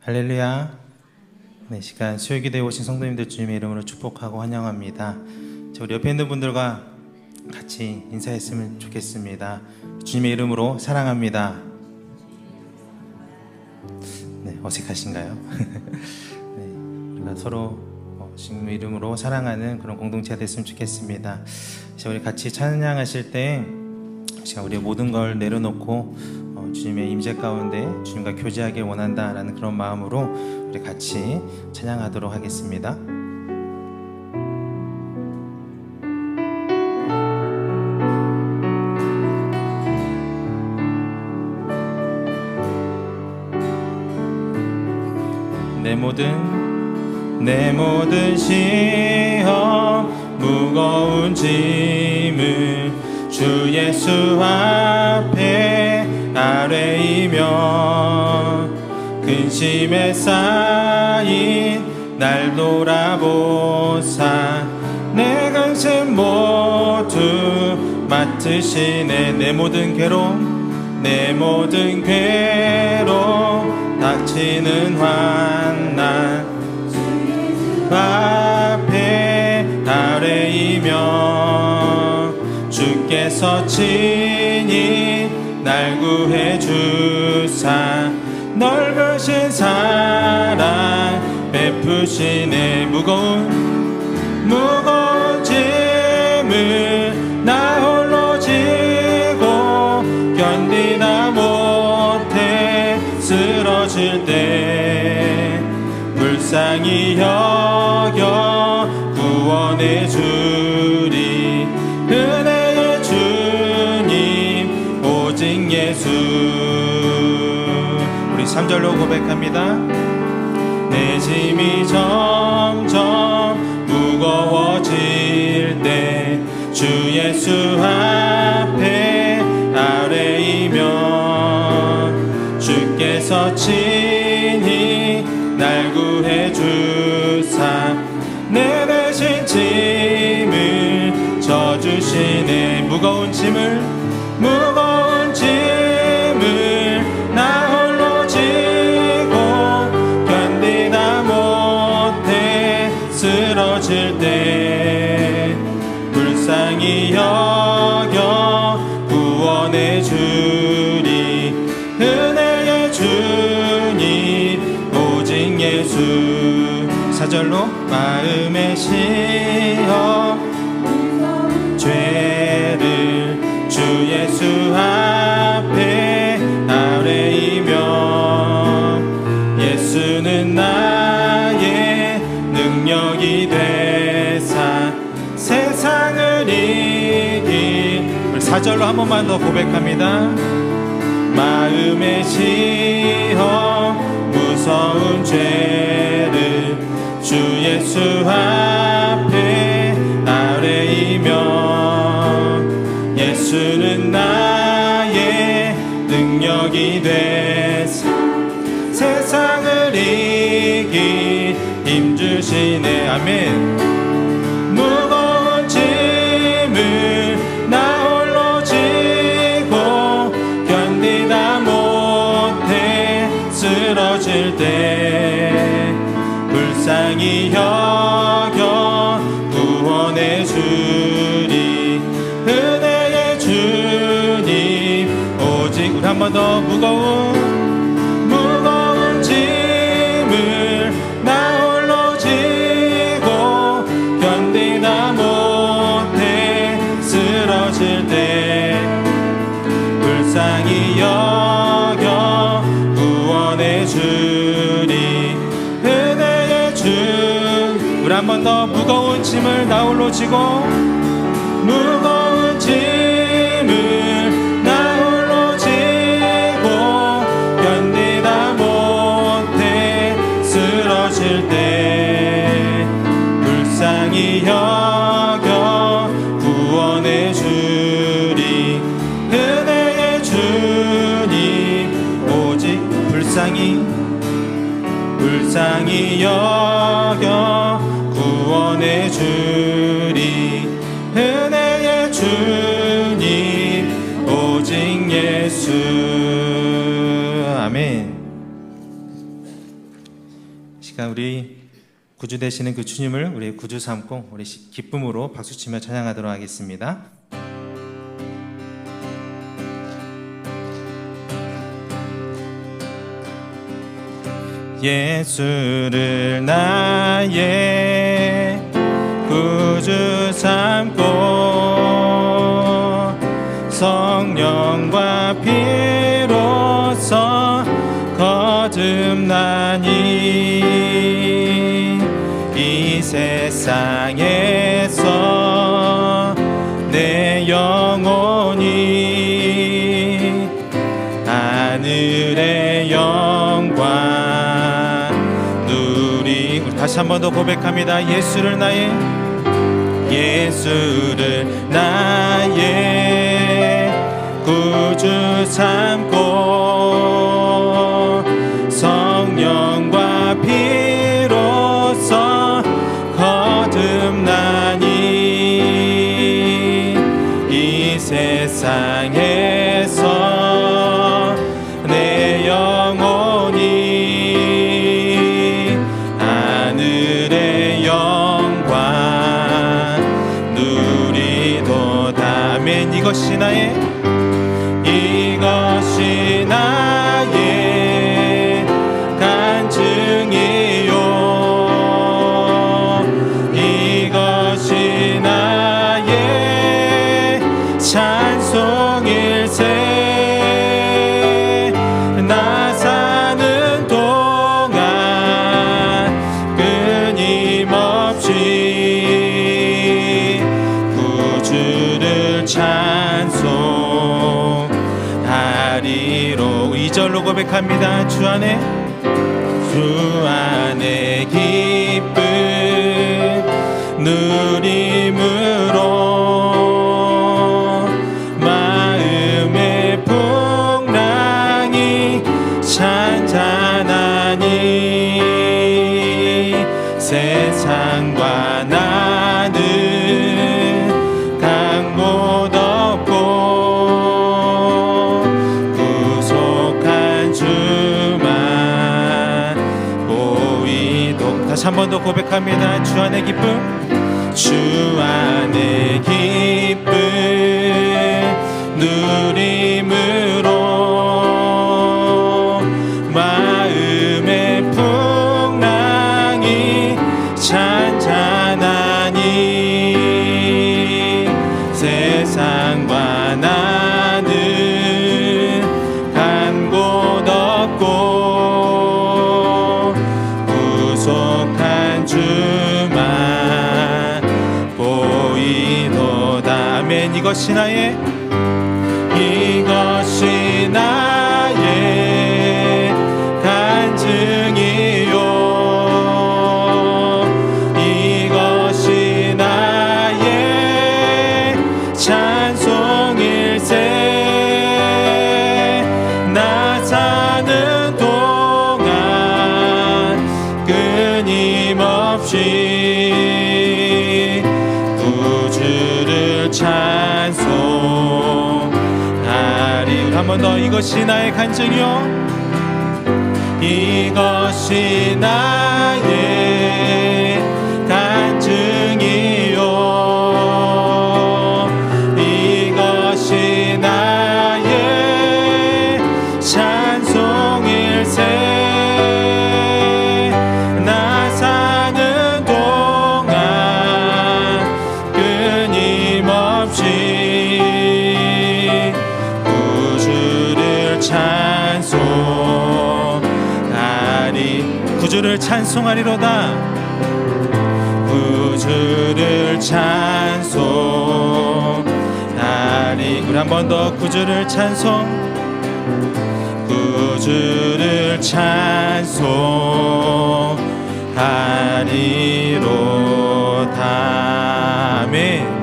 할렐루야. 네, 시간 수요기도에 오신 성도님들 주님의 이름으로 축복하고 환영합니다. 우리 옆에 있는 분들과 같이 인사했으면 좋겠습니다. 주님의 이름으로 사랑합니다. 네, 어색하신가요? 네, 우리가 서로 주님의 이름으로 사랑하는 그런 공동체가 됐으면 좋겠습니다. 우리 같이 찬양하실 때 우리의 모든 걸 내려놓고 주님의 임재 가운데 주님과 교제하길 원한다라는 그런 마음으로 우리 같이 찬양하도록 하겠습니다. 내 모든 시험 무거운 짐을 주 예수 앞에 아뢰이며 근심에 쌓인 날 돌아보사 내 근심 모두 맡으시네. 내 모든 괴로움 닥치는 환난 앞에 아뢰이며 주께서 친히 날 구해 주사 넓으신 사랑 베푸시네. 무거운 짐을 나 홀로 지고 견디다 못해 쓰러질 때 불쌍히 여겨 구원해 주리. 은혜의 주님 오직 예수. 우리 3절로 고백합니다. 내 짐이 점점 무거워질 때 주 예수 앞에 아뢰이며 주께서 친히 날 구해 주사 내 대신 짐을 져주시네. 무거운 짐을 나 홀로 지고 견디다 못해 쓰러질 때 불쌍히 여겨 구원해 주리. 은혜의 주님 오직 예수. 4절로 마음의 시험 죄를 주 예수 앞에 아뢰이며 예수는 나의 능력이 되사 세상을 이길. 4절로 한 번만 더 고백합니다. 마음의 시험 무서운 죄를 주 예수 앞에 아뢰이며 예수는 나의 능력이 되사 세상을 이길 힘주시네. 아멘. 무거운 짐을 나 홀로 지고 견디다 못해 쓰러질 때 불쌍히 여겨 구원해 주리. 은혜의 주님 오직. 우리 한 번 더. 무거운 짐을 나 홀로 지고 견디다 못해 쓰러질 때 불쌍히 여겨 구원해 주리. 은혜의 주. 우리 한 번 더. 무거운 짐을 나 홀로 지고 무거운 짐을 나 홀로 지고 견디다 못해 쓰러질 때 불쌍히 여겨 구원해 주리. 은혜의 주님 오직 불쌍히 여겨 구원해 주리. 은혜의 주님 오직 예수. 아멘. 시간 우리 구주 되시는 그 주님을 우리의 구주 삼고 우리 기쁨으로 박수치며 찬양하도록 하겠습니다. 예수를 나의 구주 삼고 성령과 피로써 거듭나니 이 세상에서 내 영혼이 하늘의 영광 누리. 우리 다시 한 번 더 고백합니다. 예수를 나의 구주 삼고 성령과 피로써 거듭나니 이 세상에서 내 영혼이 하늘의 영광 누리도다. 아멘. 이것이 나의 간증이요 이것이 나의 찬송일세. 나 사는 동안 끊임없이 구주를 찬송하리로. 2절로 고백합니다. 주 안에 기쁨 누림으로 마음의 풍랑이 찬찬하니 세상과 나는 간 곳 없고 구속한 주만 보이도. 다시 한 번 더 고백합니다. 주 안의 기쁨, 주 안의 기쁨 누림으로 마음의 풍랑이 찬찬하니 세상과 나는 간 곳 없고 구속한 주만 보이도다. 아멘. 이것이 나의 간증이요 이것이 나의 찬송일세. 나 사는 동안 끊임없이 구주를 찬송하리. 한 번 더. 이것이 나의 간증이요 이것이 나의 간증이요 이것이 나의 찬송일세. 나 사는 동안 끊임없이 구주를 찬송하리로다. 구주를 찬송하리. 우리 한 번 더. 구주를 찬송하리로다. 아멘.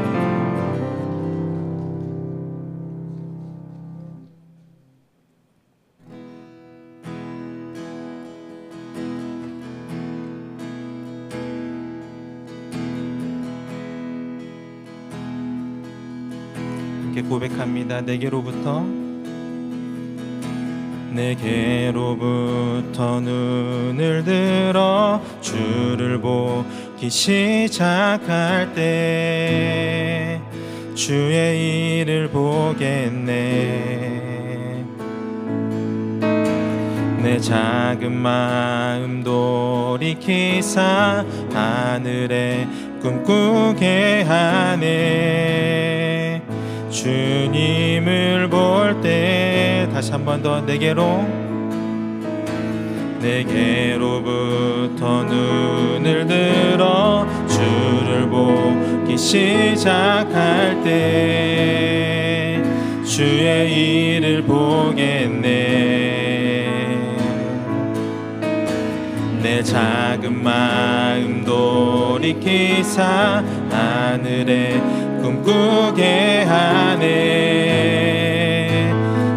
고백합니다. 내게로부터 내게로부터 눈을 들어 주를 보기 시작할 때 주의 일을 보겠네. 내 작은 마음 돌이키사 하늘에 꿈꾸게 하네. 주님을 볼 때 다시 한 번 더 내게로부터 눈을 들어 주를 보기 시작할 때 주의 일을 보겠네. 내 작은 마음 돌이키사 하늘에 꿈꾸게 하네.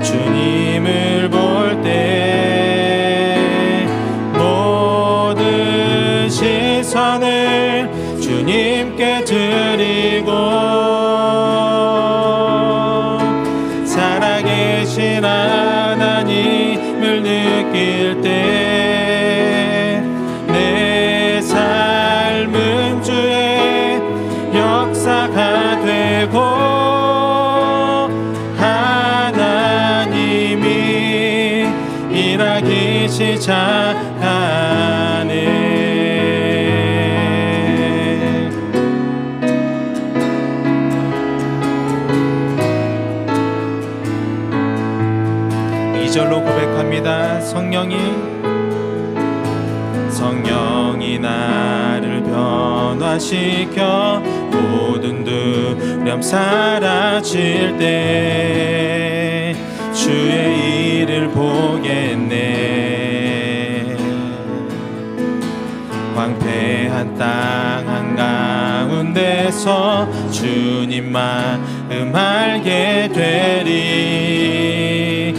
주님을 볼 때 모든 시선을 주님께 드리고 살아계신 하나님을 느낄 때 내 삶은 주의 역사가 되고 하나님이 일하기 시작하네. 2절로 고백합니다. 성령이 나를 변화시켜 모든 두려움 사라질 때 주의 일을 보겠네. 황폐한 땅 한가운데서 주님 마음 알게 되리.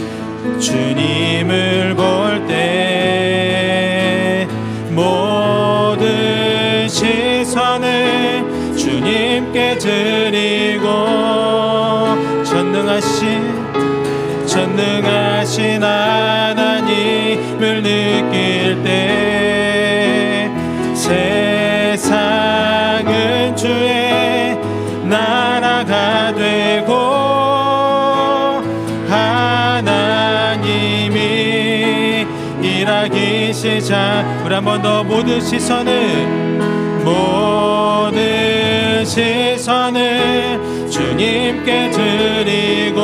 주님을 볼 때 모든 시선을 주님께 드리고 전능하신 하나님을 느낄 때 세상은 주의 나라가 되고 하나님이 일하기 시작. 우리 한 번 더 모든 시선을 주님께 드리고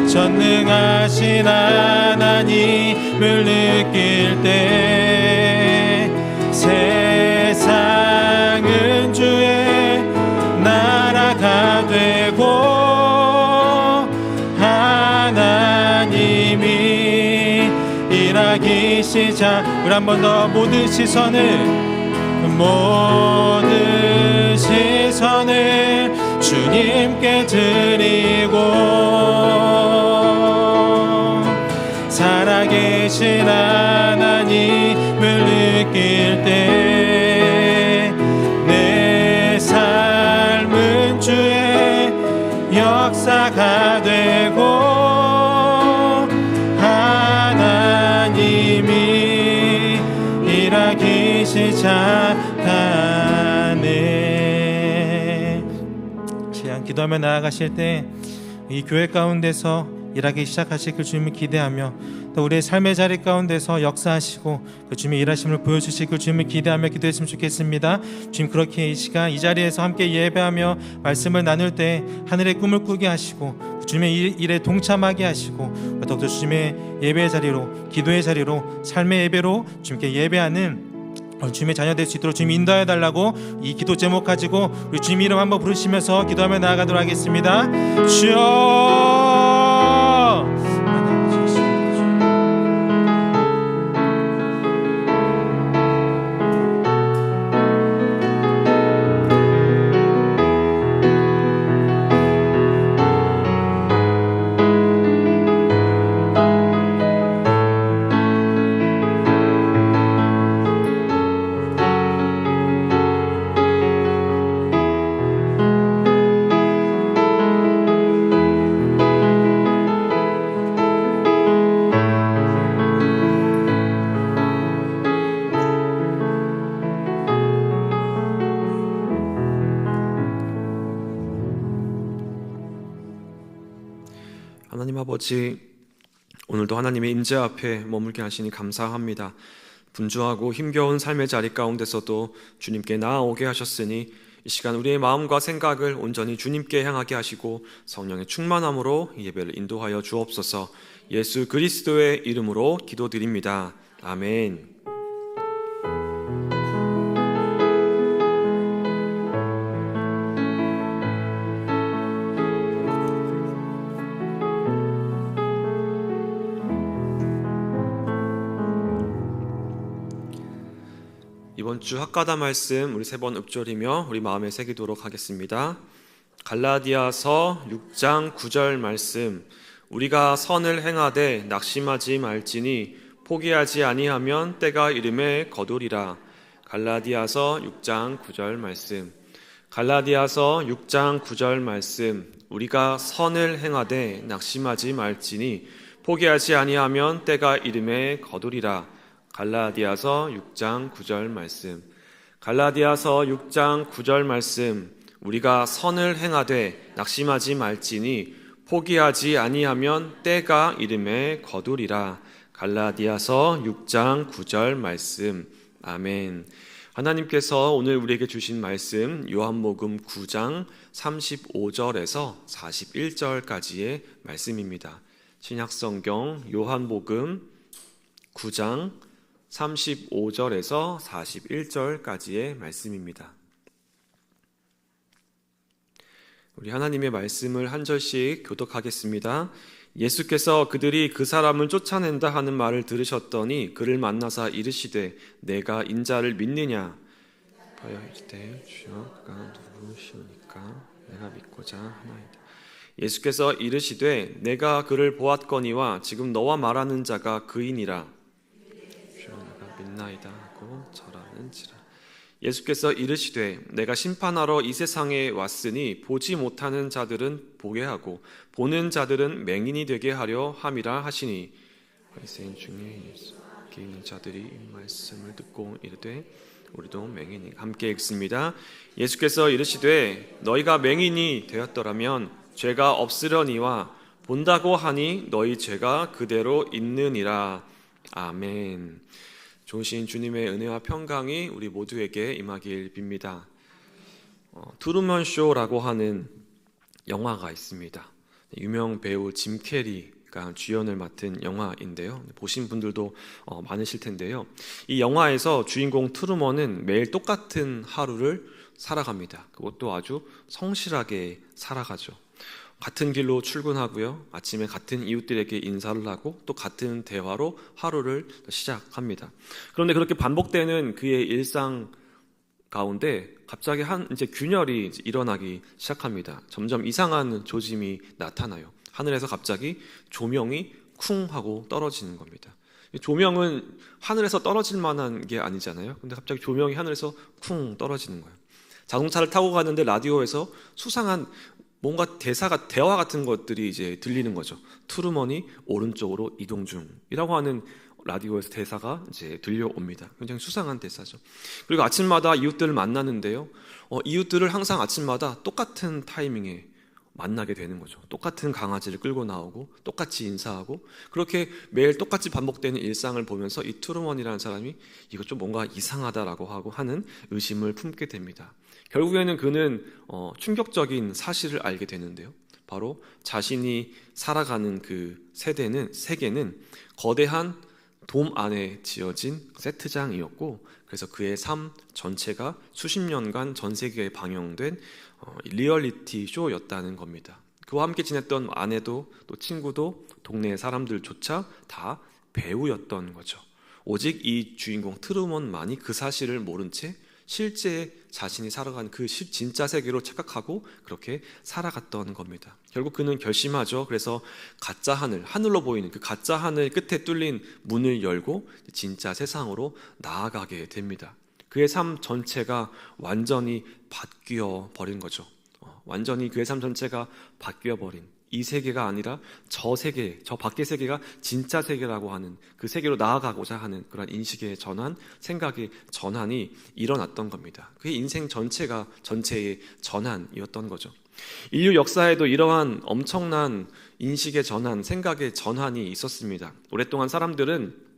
전능하신 하나님을 느낄 때 세상은 주의 나라가 되고 하나님이 일하기 시작. 우리 한 번 더 모든 시선을 주님께 드리고 살아계신 하나님을 느낄 때 내 삶은 주의 역사가 되고 하나님이 일하기 시작하네. 시간 기도하며 나아가실 때 이 교회 가운데서 일하기 시작하실 그 주님을 기대하며 또 우리의 삶의 자리 가운데서 역사하시고 그 주님의 일하심을 보여주실 그 주님을 기대하며 기도했으면 좋겠습니다. 주님, 그렇게 이 시간 이 자리에서 함께 예배하며 말씀을 나눌 때 하늘의 꿈을 꾸게 하시고 그 주님의 일에 동참하게 하시고 더욱더 주님의 예배의 자리로, 기도의 자리로, 삶의 예배로 주님께 예배하는 주님의 자녀 될 수 있도록 주님 인도하여 달라고 이 기도 제목 가지고 우리 주님 이름 한번 부르시면서 기도하며 나아가도록 하겠습니다. 주여 하나님 아버지, 오늘도 하나님의 임재 앞에 머물게 하시니 감사합니다. 분주하고 힘겨운 삶의 자리 가운데서도 주님께 나아오게 하셨으니 이 시간 우리의 마음과 생각을 온전히 주님께 향하게 하시고 성령의 충만함으로 이 예배를 인도하여 주옵소서. 예수 그리스도의 이름으로 기도드립니다. 아멘. 이번 주 학가다 말씀 우리 3번 읊조리며 우리 마음에 새기도록 하겠습니다. 갈라디아서 6장 9절 말씀. 우리가 선을 행하되 낙심하지 말지니 포기하지 아니하면 때가 이름에 거두리라. 갈라디아서 6장 9절 말씀. 갈라디아서 6장 9절 말씀. 우리가 선을 행하되 낙심하지 말지니 포기하지 아니하면 때가 이름에 거두리라. 갈라디아서 6장 9절 말씀. 갈라디아서 6장 9절 말씀. 우리가 선을 행하되 낙심하지 말지니 포기하지 아니하면 때가 이름에 거두리라. 갈라디아서 6장 9절 말씀. 아멘. 하나님께서 오늘 우리에게 주신 말씀 요한복음 9장 35절에서 41절까지의 말씀입니다. 신약성경 요한복음 9장 35절에서 41절까지의 말씀입니다. 우리 하나님의 말씀을 한 절씩 교독하겠습니다. 예수께서 그들이 그 사람을 쫓아낸다 하는 말을 들으셨더니 그를 만나사 이르시되 내가 인자를 믿느냐 하여 이르되 주여 그가 누구시오니까 내가 믿고자 하나이다. 예수께서 이르시되 내가 그를 보았거니와 지금 너와 말하는 자가 그이니라. 믿나이다 하고 절하는지라. 예수께서 이르시되 내가 심판하러 이 세상에 왔으니 보지 못하는 자들은 보게 하고 보는 자들은 맹인이 되게 하려 함이라 하시니 바리새인 중에 예수께 있는 자들이 이 말씀을 듣고 이르되 우리도 맹인이. 함께 읽습니다. 예수께서 이르시되 너희가 맹인이 되었더라면 죄가 없으려니와 본다고 하니 너희 죄가 그대로 있느니라. 아멘. 좋으신 주님의 은혜와 평강이 우리 모두에게 임하길 빕니다. 트루먼 쇼라고 하는 영화가 있습니다. 유명 배우 짐 캐리가 주연을 맡은 영화인데요. 보신 분들도 많으실 텐데요. 이 영화에서 주인공 트루먼은 매일 똑같은 하루를 살아갑니다. 그것도 아주 성실하게 살아가죠. 같은 길로 출근하고요. 아침에 같은 이웃들에게 인사를 하고 또 같은 대화로 하루를 시작합니다. 그런데 그렇게 반복되는 그의 일상 가운데 갑자기 이제 균열이 일어나기 시작합니다. 점점 이상한 조짐이 나타나요. 하늘에서 갑자기 조명이 쿵 하고 떨어지는 겁니다. 조명은 하늘에서 떨어질 만한 게 아니잖아요. 근데 갑자기 조명이 하늘에서 쿵 떨어지는 거예요. 자동차를 타고 가는데 라디오에서 수상한 뭔가 대화 같은 것들이 이제 들리는 거죠. 트루먼이 오른쪽으로 이동 중이라고 하는 라디오에서 대사가 이제 들려옵니다. 굉장히 수상한 대사죠. 그리고 아침마다 이웃들을 만나는데요. 이웃들을 항상 아침마다 똑같은 타이밍에 만나게 되는 거죠. 똑같은 강아지를 끌고 나오고 똑같이 인사하고 그렇게 매일 똑같이 반복되는 일상을 보면서 이 트루먼이라는 사람이 이거 좀 뭔가 이상하다라고 하는 의심을 품게 됩니다. 결국에는 그는 충격적인 사실을 알게 되는데요. 바로 자신이 살아가는 그 세계는 거대한 돔 안에 지어진 세트장이었고 그래서 그의 삶 전체가 수십 년간 전 세계에 방영된 리얼리티 쇼였다는 겁니다. 그와 함께 지냈던 아내도 또 친구도 동네 사람들조차 다 배우였던 거죠. 오직 이 주인공 트루먼만이 그 사실을 모른 채 실제 자신이 살아간 그 진짜 세계로 착각하고 그렇게 살아갔던 겁니다. 결국 그는 결심하죠. 그래서 가짜 하늘로 보이는 그 가짜 하늘 끝에 뚫린 문을 열고 진짜 세상으로 나아가게 됩니다. 그의 삶 전체가 완전히 바뀌어 버린 거죠. 완전히 그의 삶 전체가 바뀌어 버린 이 세계가 아니라 저 세계, 저 밖의 세계가 진짜 세계라고 하는 그 세계로 나아가고자 하는 그런 인식의 전환, 생각의 전환이 일어났던 겁니다. 그의 인생 전체가 전체의 전환이었던 거죠. 인류 역사에도 이러한 엄청난 인식의 전환, 생각의 전환이 있었습니다. 오랫동안 사람들은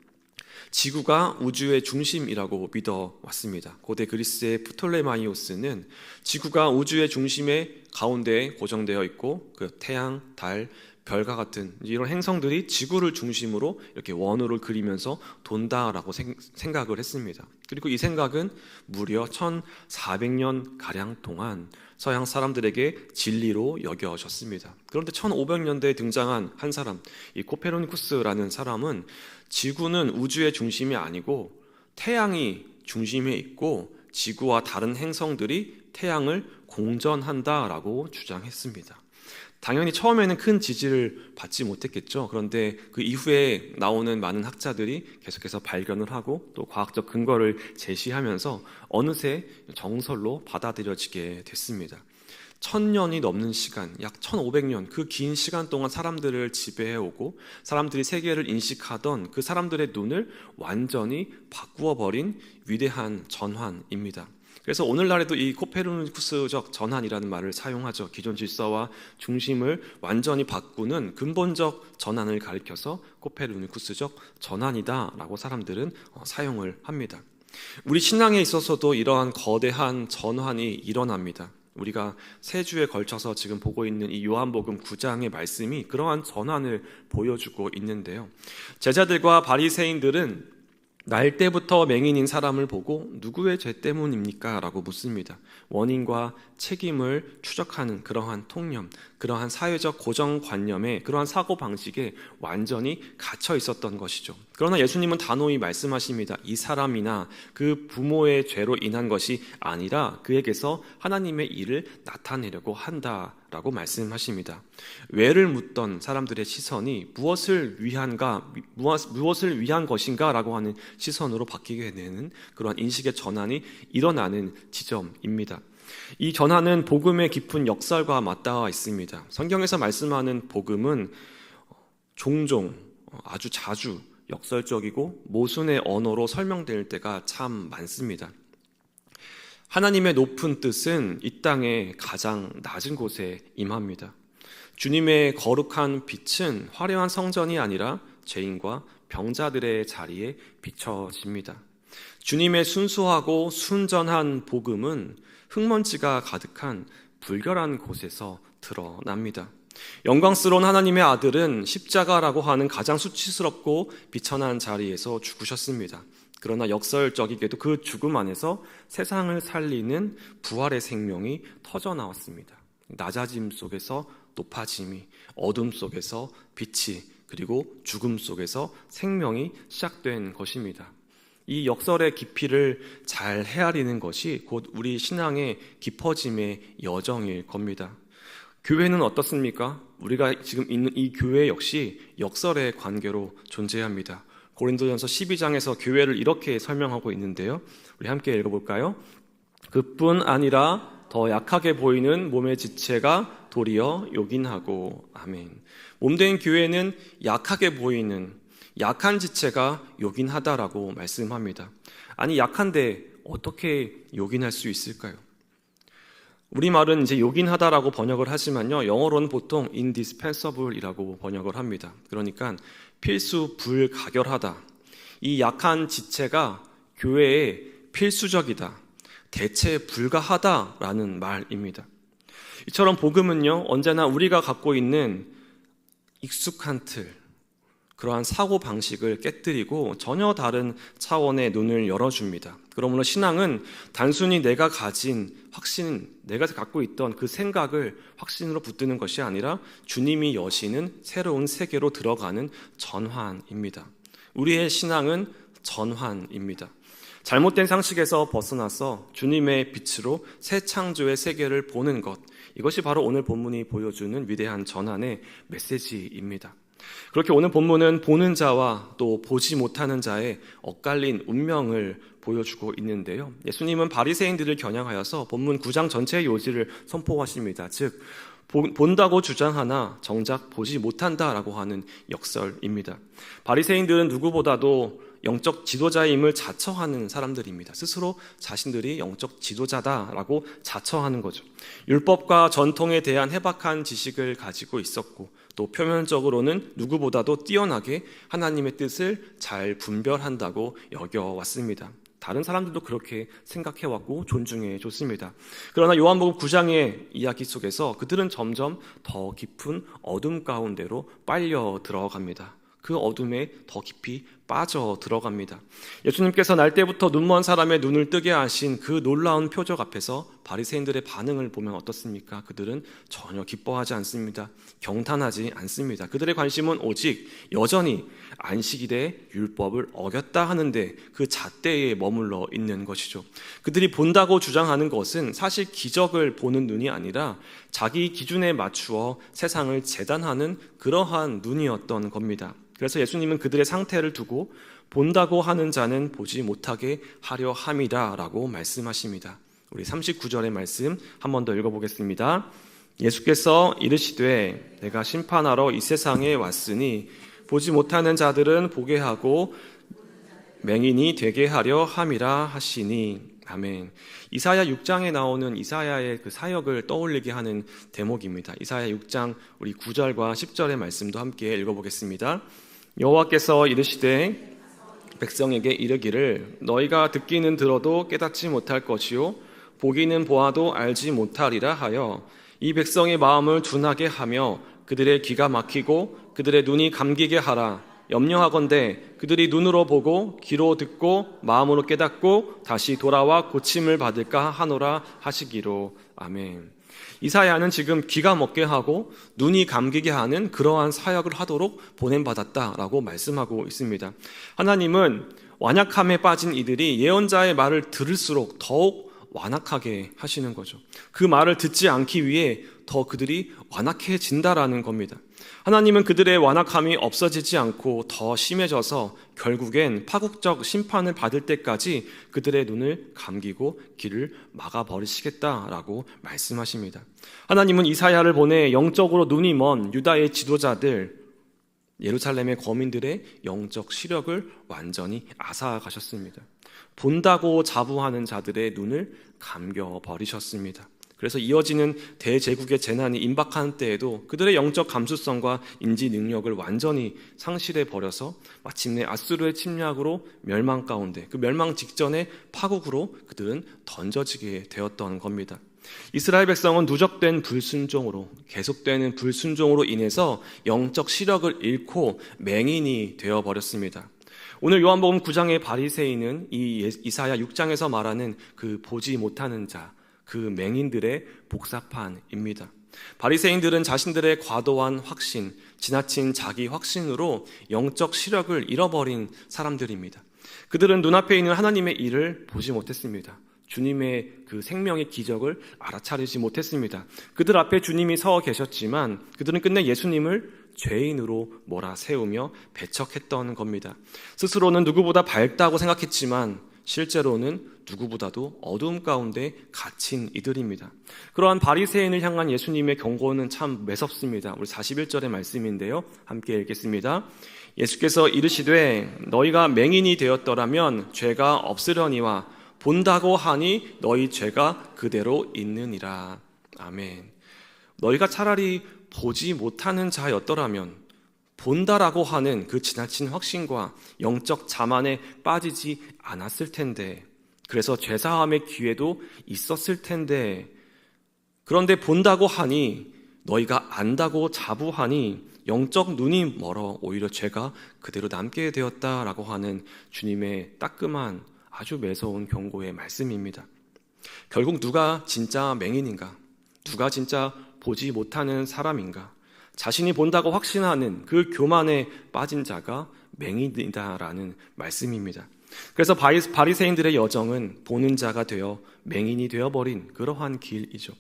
지구가 우주의 중심이라고 믿어왔습니다. 고대 그리스의 프톨레마이오스는 지구가 우주의 중심의 가운데에 고정되어 있고 그 태양, 달, 별과 같은 이런 행성들이 지구를 중심으로 이렇게 원으로 그리면서 돈다라고 생각을 했습니다. 그리고 이 생각은 무려 1400년 가량 동안 서양 사람들에게 진리로 여겨졌습니다. 그런데 1500년대에 등장한 한 사람, 이 코페르니쿠스라는 사람은 지구는 우주의 중심이 아니고 태양이 중심에 있고 지구와 다른 행성들이 태양을 공전한다라고 주장했습니다. 당연히 처음에는 큰 지지를 받지 못했겠죠. 그런데 그 이후에 나오는 많은 학자들이 계속해서 발견을 하고 또 과학적 근거를 제시하면서 어느새 정설로 받아들여지게 됐습니다. 1000년이 넘는 시간, 약 1500년, 그 긴 시간 동안 사람들을 지배해오고 사람들이 세계를 인식하던 그 사람들의 눈을 완전히 바꾸어버린 위대한 전환입니다. 그래서 오늘날에도 이 코페르니쿠스적 전환이라는 말을 사용하죠. 기존 질서와 중심을 완전히 바꾸는 근본적 전환을 가리켜서 코페르니쿠스적 전환이다라고 사람들은 사용을 합니다. 우리 신앙에 있어서도 이러한 거대한 전환이 일어납니다. 우리가 세 주에 걸쳐서 지금 보고 있는 이 요한복음 9장의 말씀이 그러한 전환을 보여주고 있는데요. 제자들과 바리새인들은 날 때부터 맹인인 사람을 보고 누구의 죄 때문입니까? 라고 묻습니다. 원인과 책임을 추적하는 그러한 통념, 그러한 사회적 고정관념에 그러한 사고방식에 완전히 갇혀 있었던 것이죠. 그러나 예수님은 단호히 말씀하십니다. 이 사람이나 그 부모의 죄로 인한 것이 아니라 그에게서 하나님의 일을 나타내려고 한다라고 말씀하십니다. 왜를 묻던 사람들의 시선이 무엇을 위한 것인가 라고 하는 시선으로 바뀌게 되는 그러한 인식의 전환이 일어나는 지점입니다. 이 전환은 복음의 깊은 역설과 맞닿아 있습니다. 성경에서 말씀하는 복음은 종종 아주 자주 역설적이고 모순의 언어로 설명될 때가 참 많습니다. 하나님의 높은 뜻은 이 땅의 가장 낮은 곳에 임합니다. 주님의 거룩한 빛은 화려한 성전이 아니라 죄인과 병자들의 자리에 비춰집니다. 주님의 순수하고 순전한 복음은 흙먼지가 가득한 불결한 곳에서 드러납니다. 영광스러운 하나님의 아들은 십자가라고 하는 가장 수치스럽고 비천한 자리에서 죽으셨습니다. 그러나 역설적이게도 그 죽음 안에서 세상을 살리는 부활의 생명이 터져 나왔습니다. 낮아짐 속에서 높아짐이, 어둠 속에서 빛이, 그리고 죽음 속에서 생명이 시작된 것입니다. 이 역설의 깊이를 잘 헤아리는 것이 곧 우리 신앙의 깊어짐의 여정일 겁니다. 교회는 어떻습니까? 우리가 지금 있는 이 교회 역시 역설의 관계로 존재합니다. 고린도전서 12장에서 교회를 이렇게 설명하고 있는데요. 우리 함께 읽어볼까요? 그뿐 아니라 더 약하게 보이는 몸의 지체가 도리어 요긴하고. 아멘. 몸된 교회는 약하게 보이는 약한 지체가 요긴하다라고 말씀합니다. 아니, 약한데 어떻게 요긴할 수 있을까요? 우리말은 이제 요긴하다라고 번역을 하지만요, 영어로는 보통 indispensable이라고 번역을 합니다. 그러니까 필수 불가결하다. 이 약한 지체가 교회에 필수적이다, 대체 불가하다라는 말입니다. 이처럼 복음은요, 언제나 우리가 갖고 있는 익숙한 틀, 그러한 사고방식을 깨뜨리고 전혀 다른 차원의 눈을 열어줍니다. 그러므로 신앙은 단순히 내가 가진 확신, 내가 갖고 있던 그 생각을 확신으로 붙드는 것이 아니라 주님이 여시는 새로운 세계로 들어가는 전환입니다. 우리의 신앙은 전환입니다. 잘못된 상식에서 벗어나서 주님의 빛으로 새 창조의 세계를 보는 것, 이것이 바로 오늘 본문이 보여주는 위대한 전환의 메시지입니다. 그렇게 오늘 본문은 보는 자와 또 보지 못하는 자의 엇갈린 운명을 보여주고 있는데요. 예수님은 바리새인들을 겨냥하여서 본문 9장 전체의 요지를 선포하십니다. 즉, 본다고 주장하나 정작 보지 못한다라고 하는 역설입니다. 바리새인들은 누구보다도 영적 지도자임을 자처하는 사람들입니다. 스스로 자신들이 영적 지도자다라고 자처하는 거죠. 율법과 전통에 대한 해박한 지식을 가지고 있었고 또 표면적으로는 누구보다도 뛰어나게 하나님의 뜻을 잘 분별한다고 여겨왔습니다. 다른 사람들도 그렇게 생각해왔고 존중해 줬습니다. 그러나 요한복음 9장의 이야기 속에서 그들은 점점 더 깊은 어둠 가운데로 빨려 들어갑니다. 그 어둠에 더 깊이 빠져 들어갑니다. 예수님께서 날 때부터 눈먼 사람의 눈을 뜨게 하신 그 놀라운 표적 앞에서 바리새인들의 반응을 보면 어떻습니까? 그들은 전혀 기뻐하지 않습니다. 경탄하지 않습니다. 그들의 관심은 오직 여전히 안식일의 율법을 어겼다 하는데 그 잣대에 머물러 있는 것이죠. 그들이 본다고 주장하는 것은 사실 기적을 보는 눈이 아니라 자기 기준에 맞추어 세상을 재단하는 그러한 눈이었던 겁니다. 그래서 예수님은 그들의 상태를 두고 본다고 하는 자는 보지 못하게 하려 함이다 라고 말씀하십니다. 우리 39절의 말씀 한 번 더 읽어보겠습니다. 예수께서 이르시되 내가 심판하러 이 세상에 왔으니 보지 못하는 자들은 보게 하고 맹인이 되게 하려 함이라 하시니 아멘. 이사야 6장에 나오는 이사야의 그 사역을 떠올리게 하는 대목입니다. 이사야 6장 우리 9절과 10절의 말씀도 함께 읽어보겠습니다. 여호와께서 이르시되 백성에게 이르기를 너희가 듣기는 들어도 깨닫지 못할 것이요 보기는 보아도 알지 못하리라 하여 이 백성의 마음을 둔하게 하며 그들의 귀가 막히고 그들의 눈이 감기게 하라. 염려하건대 그들이 눈으로 보고 귀로 듣고 마음으로 깨닫고 다시 돌아와 고침을 받을까 하노라 하시기로. 아멘. 이사야는 지금 귀가 먹게 하고 눈이 감기게 하는 그러한 사역을 하도록 보냄받았다라고 말씀하고 있습니다. 하나님은 완악함에 빠진 이들이 예언자의 말을 들을수록 더욱 완악하게 하시는 거죠. 그 말을 듣지 않기 위해 더 그들이 완악해진다라는 겁니다. 하나님은 그들의 완악함이 없어지지 않고 더 심해져서 결국엔 파국적 심판을 받을 때까지 그들의 눈을 감기고 귀를 막아버리시겠다라고 말씀하십니다. 하나님은 이사야를 보내 영적으로 눈이 먼 유다의 지도자들, 예루살렘의 거민들의 영적 시력을 완전히 앗아가셨습니다. 본다고 자부하는 자들의 눈을 감겨버리셨습니다. 그래서 이어지는 대제국의 재난이 임박한 때에도 그들의 영적 감수성과 인지 능력을 완전히 상실해버려서 마침내 아수르의 침략으로 멸망 가운데 그 멸망 직전의 파국으로 그들은 던져지게 되었던 겁니다. 이스라엘 백성은 누적된 불순종으로 계속되는 불순종으로 인해서 영적 시력을 잃고 맹인이 되어버렸습니다. 오늘 요한복음 9장의 바리새인은 이 이사야 6장에서 말하는 그 보지 못하는 자, 그 맹인들의 복사판입니다. 바리새인들은 자신들의 과도한 확신, 지나친 자기 확신으로 영적 시력을 잃어버린 사람들입니다. 그들은 눈앞에 있는 하나님의 일을 보지 못했습니다. 주님의 그 생명의 기적을 알아차리지 못했습니다. 그들 앞에 주님이 서 계셨지만 그들은 끝내 예수님을 죄인으로 몰아세우며 배척했던 겁니다. 스스로는 누구보다 밝다고 생각했지만 실제로는 누구보다도 어두움 가운데 갇힌 이들입니다. 그러한 바리새인을 향한 예수님의 경고는 참 매섭습니다. 우리 41절의 말씀인데요. 함께 읽겠습니다. 예수께서 이르시되 너희가 맹인이 되었더라면 죄가 없으려니와 본다고 하니 너희 죄가 그대로 있느니라. 아멘. 너희가 차라리 보지 못하는 자였더라면 본다라고 하는 그 지나친 확신과 영적 자만에 빠지지 않았을 텐데, 그래서 죄사함의 기회도 있었을 텐데, 그런데 본다고 하니 너희가 안다고 자부하니 영적 눈이 멀어 오히려 죄가 그대로 남게 되었다라고 하는 주님의 따끔한 아주 매서운 경고의 말씀입니다. 결국 누가 진짜 맹인인가? 누가 진짜 보지 못하는 사람인가? 자신이 본다고 확신하는 그 교만에 빠진 자가 맹인이다라는 말씀입니다. 그래서 바리새인들의 여정은 보는 자가 되어 맹인이 되어버린 그러한 길이죠.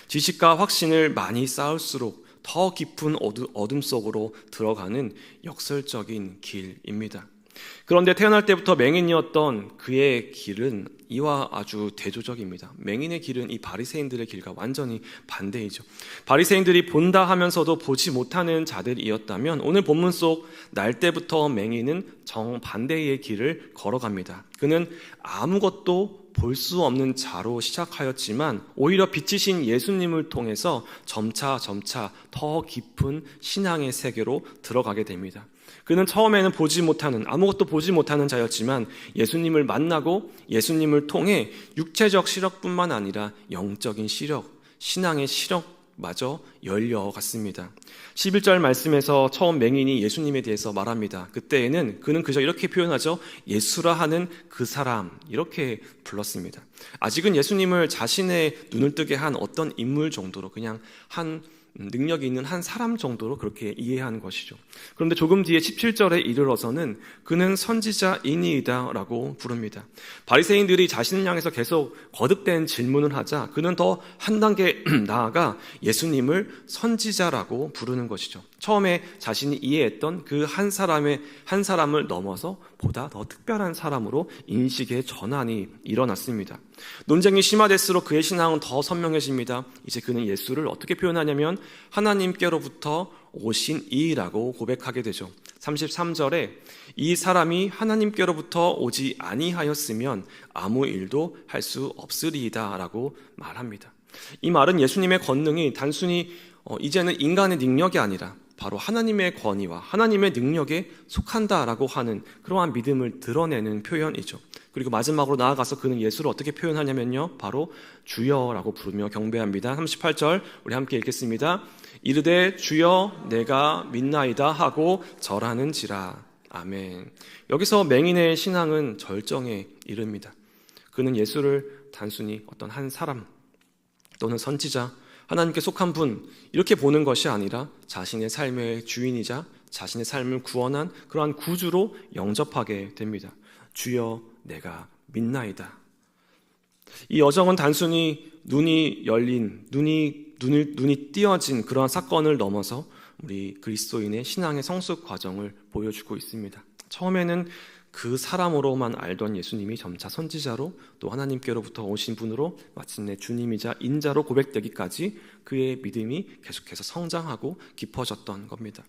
지식과 확신을 많이 쌓을수록 더 깊은 어둠 속으로 들어가는 역설적인 길입니다. 그런데 태어날 때부터 맹인이었던 그의 길은 이와 아주 대조적입니다. 맹인의 길은 이 바리새인들의 길과 완전히 반대이죠. 바리새인들이 본다 하면서도 보지 못하는 자들이었다면 오늘 본문 속 날 때부터 맹인은 정반대의 길을 걸어갑니다. 그는 아무것도 볼 수 없는 자로 시작하였지만 오히려 빛이신 예수님을 통해서 점차 더 깊은 신앙의 세계로 들어가게 됩니다. 그는 처음에는 아무것도 보지 못하는 자였지만 예수님을 만나고 예수님을 통해 육체적 시력뿐만 아니라 영적인 시력, 신앙의 시력마저 열려갔습니다. 11절 말씀에서 처음 맹인이 예수님에 대해서 말합니다. 그때에는 그는 그저 이렇게 표현하죠. 예수라 하는 그 사람, 이렇게 불렀습니다. 아직은 예수님을 자신의 눈을 뜨게 한 어떤 인물 정도로, 그냥 한 능력이 있는 한 사람 정도로 그렇게 이해한 것이죠. 그런데 조금 뒤에 17절에 이르러서는 그는 선지자이니이다 라고 부릅니다. 바리새인들이 자신을 향해서 계속 거듭된 질문을 하자 그는 더 한 단계 나아가 예수님을 선지자라고 부르는 것이죠. 처음에 자신이 이해했던 그 한 사람을 넘어서 보다 더 특별한 사람으로 인식의 전환이 일어났습니다. 논쟁이 심화될수록 그의 신앙은 더 선명해집니다. 이제 그는 예수를 어떻게 표현하냐면 하나님께로부터 오신 이라고 고백하게 되죠. 33절에 이 사람이 하나님께로부터 오지 아니하였으면 아무 일도 할 수 없으리이다 라고 말합니다. 이 말은 예수님의 권능이 단순히 이제는 인간의 능력이 아니라 바로 하나님의 권위와 하나님의 능력에 속한다라고 하는 그러한 믿음을 드러내는 표현이죠. 그리고 마지막으로 나아가서 그는 예수를 어떻게 표현하냐면요, 바로 주여라고 부르며 경배합니다. 38절 우리 함께 읽겠습니다. 이르되 주여 내가 믿나이다 하고 절하는지라. 아멘. 여기서 맹인의 신앙은 절정에 이릅니다. 그는 예수를 단순히 어떤 한 사람 또는 선지자, 하나님께 속한 분, 이렇게 보는 것이 아니라 자신의 삶의 주인이자 자신의 삶을 구원한 그러한 구주로 영접하게 됩니다. 주여 내가 믿나이다. 이 여정은 단순히 눈이 띄어진 그러한 사건을 넘어서 우리 그리스도인의 신앙의 성숙 과정을 보여주고 있습니다. 처음에는 그 사람으로만 알던 예수님이 점차 선지자로 또 하나님께로부터 오신 분으로 마침내 주님이자 인자로 고백되기까지 그의 믿음이 계속해서 성장하고 깊어졌던 겁니다.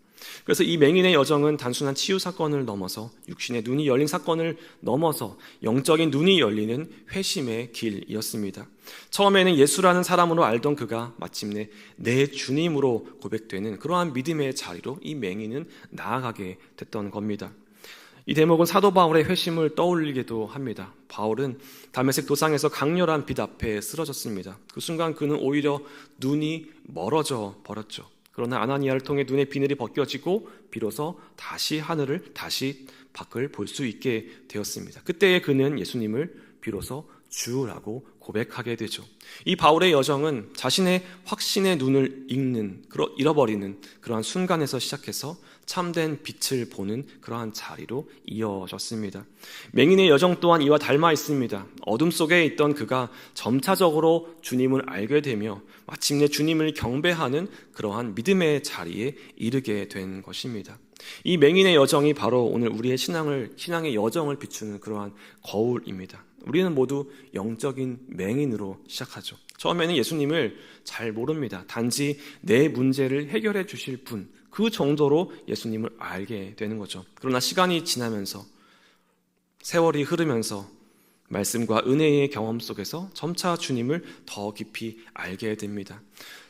그래서 이 맹인의 여정은 단순한 치유 사건을 넘어서 육신의 눈이 열린 사건을 넘어서 영적인 눈이 열리는 회심의 길이었습니다. 처음에는 예수라는 사람으로 알던 그가 마침내 내 주님으로 고백되는 그러한 믿음의 자리로 이 맹인은 나아가게 됐던 겁니다. 이 대목은 사도 바울의 회심을 떠올리기도 합니다. 바울은 다메섹 도상에서 강렬한 빛 앞에 쓰러졌습니다. 그 순간 그는 오히려 눈이 멀어져 버렸죠. 그러나 아나니아를 통해 눈의 비늘이 벗겨지고 비로소 다시 하늘을, 다시 밖을 볼 수 있게 되었습니다. 그때에 그는 예수님을 비로소 주라고 고백하게 되죠. 이 바울의 여정은 자신의 확신의 눈을 잃어버리는 그러한 순간에서 시작해서 참된 빛을 보는 그러한 자리로 이어졌습니다. 맹인의 여정 또한 이와 닮아 있습니다. 어둠 속에 있던 그가 점차적으로 주님을 알게 되며 마침내 주님을 경배하는 그러한 믿음의 자리에 이르게 된 것입니다. 이 맹인의 여정이 바로 오늘 우리의 신앙의 여정을 비추는 그러한 거울입니다. 우리는 모두 영적인 맹인으로 시작하죠. 처음에는 예수님을 잘 모릅니다. 단지 내 문제를 해결해 주실 분, 그 정도로 예수님을 알게 되는 거죠. 그러나 시간이 지나면서, 세월이 흐르면서 말씀과 은혜의 경험 속에서 점차 주님을 더 깊이 알게 됩니다.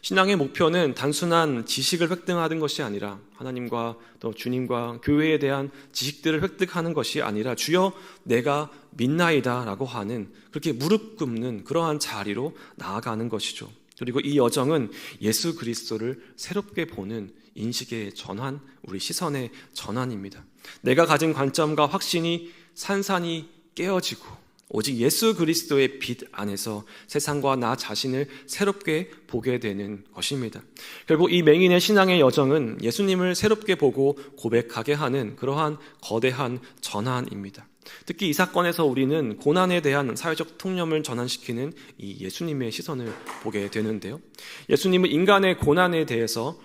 신앙의 목표는 단순한 지식을 획득하는 것이 아니라 하나님과 또 주님과 교회에 대한 지식들을 획득하는 것이 아니라 주여 내가 믿나이다 라고 하는, 그렇게 무릎 꿇는 그러한 자리로 나아가는 것이죠. 그리고 이 여정은 예수 그리스도를 새롭게 보는 인식의 전환, 우리 시선의 전환입니다. 내가 가진 관점과 확신이 산산이 깨어지고 오직 예수 그리스도의 빛 안에서 세상과 나 자신을 새롭게 보게 되는 것입니다. 결국 이 맹인의 신앙의 여정은 예수님을 새롭게 보고 고백하게 하는 그러한 거대한 전환입니다. 특히 이 사건에서 우리는 고난에 대한 사회적 통념을 전환시키는 이 예수님의 시선을 보게 되는데요. 예수님은 인간의 고난에 대해서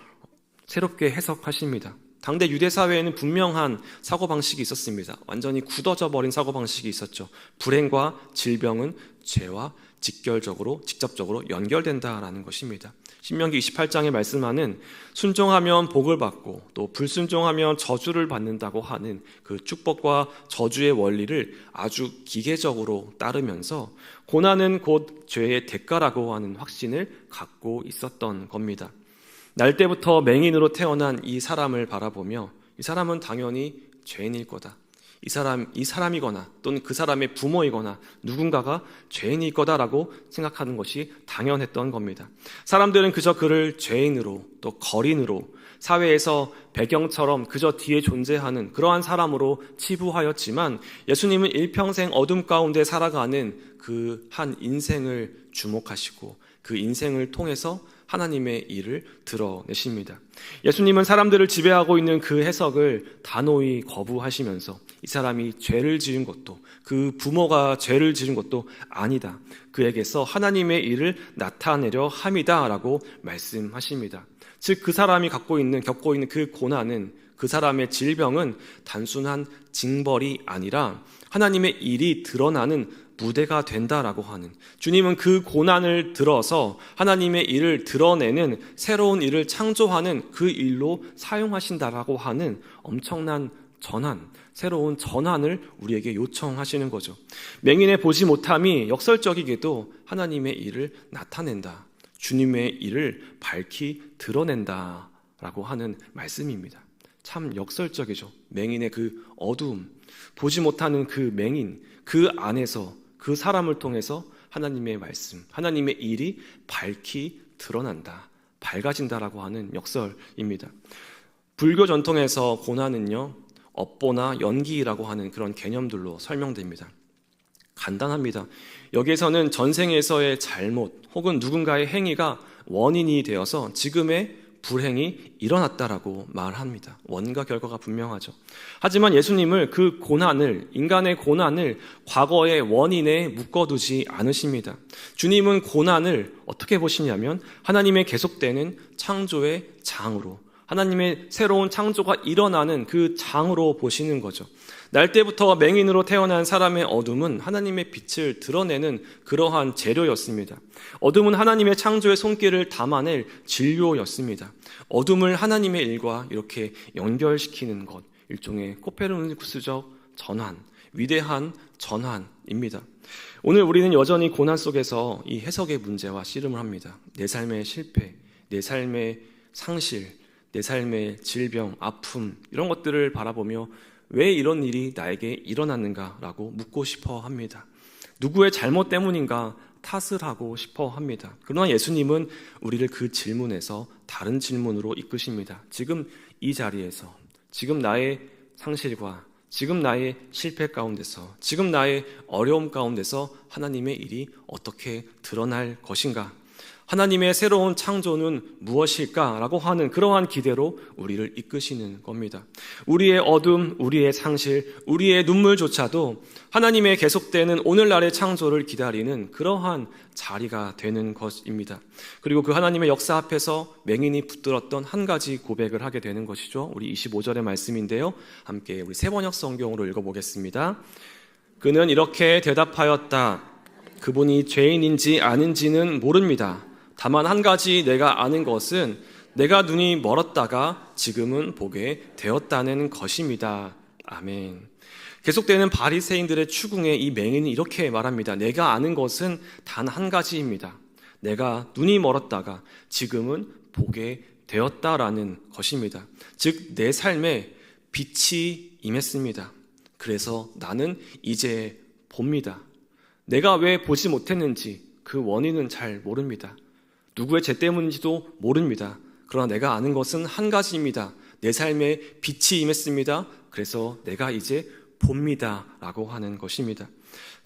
새롭게 해석하십니다. 당대 유대 사회에는 분명한 사고방식이 있었습니다. 완전히 굳어져 버린 사고방식이 있었죠. 불행과 질병은 죄와 직접적으로 연결된다라는 것입니다. 신명기 28장에 말씀하는 순종하면 복을 받고 또 불순종하면 저주를 받는다고 하는 그 축복과 저주의 원리를 아주 기계적으로 따르면서 고난은 곧 죄의 대가라고 하는 확신을 갖고 있었던 겁니다. 날 때부터 맹인으로 태어난 이 사람을 바라보며 이 사람은 당연히 죄인일 거다. 이 사람이거나 또는 그 사람의 부모이거나 누군가가 죄인일 거다라고 생각하는 것이 당연했던 겁니다. 사람들은 그저 그를 죄인으로 또 거린으로 사회에서 배경처럼 그저 뒤에 존재하는 그러한 사람으로 치부하였지만 예수님은 일평생 어둠 가운데 살아가는 그 한 인생을 주목하시고 그 인생을 통해서 하나님의 일을 드러내십니다. 예수님은 사람들을 지배하고 있는 그 해석을 단호히 거부하시면서 이 사람이 죄를 지은 것도 그 부모가 죄를 지은 것도 아니다. 그에게서 하나님의 일을 나타내려 함이다라고 말씀하십니다. 즉 그 사람이 겪고 있는 그 고난은 그 사람의 질병은 단순한 징벌이 아니라 하나님의 일이 드러나는 무대가 된다라고 하는, 주님은 그 고난을 들어서 하나님의 일을 드러내는 새로운 일을 창조하는 그 일로 사용하신다라고 하는 엄청난 전환, 새로운 전환을 우리에게 요청하시는 거죠. 맹인의 보지 못함이 역설적이게도 하나님의 일을 나타낸다, 주님의 일을 밝히 드러낸다라고 하는 말씀입니다. 참 역설적이죠. 맹인의 그 어두움, 보지 못하는 그 맹인, 그 안에서 그 사람을 통해서 하나님의 말씀, 하나님의 일이 밝히 드러난다, 밝아진다라고 하는 역설입니다. 불교 전통에서 고난은요, 업보나 연기라고 하는 그런 개념들로 설명됩니다. 간단합니다. 여기에서는 전생에서의 잘못 혹은 누군가의 행위가 원인이 되어서 지금의 불행이 일어났다라고 말합니다. 원과 결과가 분명하죠. 하지만 예수님을 그 고난을, 인간의 고난을 과거의 원인에 묶어두지 않으십니다. 주님은 고난을 어떻게 보시냐면 하나님의 계속되는 창조의 장으로, 하나님의 새로운 창조가 일어나는 그 장으로 보시는 거죠. 날 때부터 맹인으로 태어난 사람의 어둠은 하나님의 빛을 드러내는 그러한 재료였습니다. 어둠은 하나님의 창조의 손길을 담아낼 진료였습니다. 어둠을 하나님의 일과 이렇게 연결시키는 것, 일종의 코페르니쿠스적 전환, 위대한 전환입니다. 오늘 우리는 여전히 고난 속에서 이 해석의 문제와 씨름을 합니다. 내 삶의 실패, 내 삶의 상실, 내 삶의 질병, 아픔, 이런 것들을 바라보며 왜 이런 일이 나에게 일어났는가라고 묻고 싶어 합니다. 누구의 잘못 때문인가 탓을 하고 싶어 합니다. 그러나 예수님은 우리를 그 질문에서 다른 질문으로 이끄십니다. 지금 이 자리에서, 지금 나의 상실과 지금 나의 실패 가운데서, 지금 나의 어려움 가운데서 하나님의 일이 어떻게 드러날 것인가? 하나님의 새로운 창조는 무엇일까라고 하는 그러한 기대로 우리를 이끄시는 겁니다. 우리의 어둠, 우리의 상실, 우리의 눈물조차도 하나님의 계속되는 오늘날의 창조를 기다리는 그러한 자리가 되는 것입니다. 그리고 그 하나님의 역사 앞에서 맹인이 붙들었던 한 가지 고백을 하게 되는 것이죠. 우리 25절의 말씀인데요. 함께 우리 세번역 성경으로 읽어보겠습니다. 그는 이렇게 대답하였다. 그분이 죄인인지 아닌지는 모릅니다. 다만 한 가지 내가 아는 것은 내가 눈이 멀었다가 지금은 보게 되었다는 것입니다. 아멘. 계속되는 바리새인들의 추궁에 이 맹인은 이렇게 말합니다. 내가 아는 것은 단 한 가지입니다. 내가 눈이 멀었다가 지금은 보게 되었다라는 것입니다. 즉 내 삶에 빛이 임했습니다. 그래서 나는 이제 봅니다. 내가 왜 보지 못했는지 그 원인은 잘 모릅니다. 누구의 죄 때문인지도 모릅니다. 그러나 내가 아는 것은 한 가지입니다. 내 삶에 빛이 임했습니다. 그래서 내가 이제 봅니다 라고 하는 것입니다.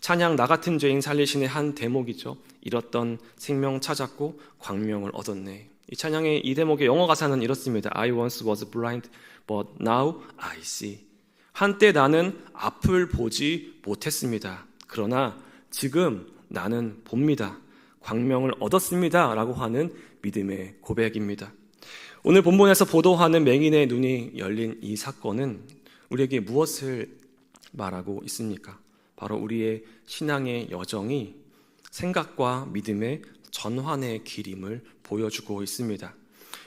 찬양 나 같은 죄인 살리신의 한 대목이죠. 잃었던 생명 찾았고 광명을 얻었네. 이 찬양의 이 대목의 영어 가사는 이렇습니다. I once was blind but now I see. 한때 나는 앞을 보지 못했습니다. 그러나 지금 나는 봅니다. 광명을 얻었습니다 라고 하는 믿음의 고백입니다. 오늘 본문에서 보도하는 맹인의 눈이 열린 이 사건은 우리에게 무엇을 말하고 있습니까? 바로 우리의 신앙의 여정이 생각과 믿음의 전환의 길임을 보여주고 있습니다.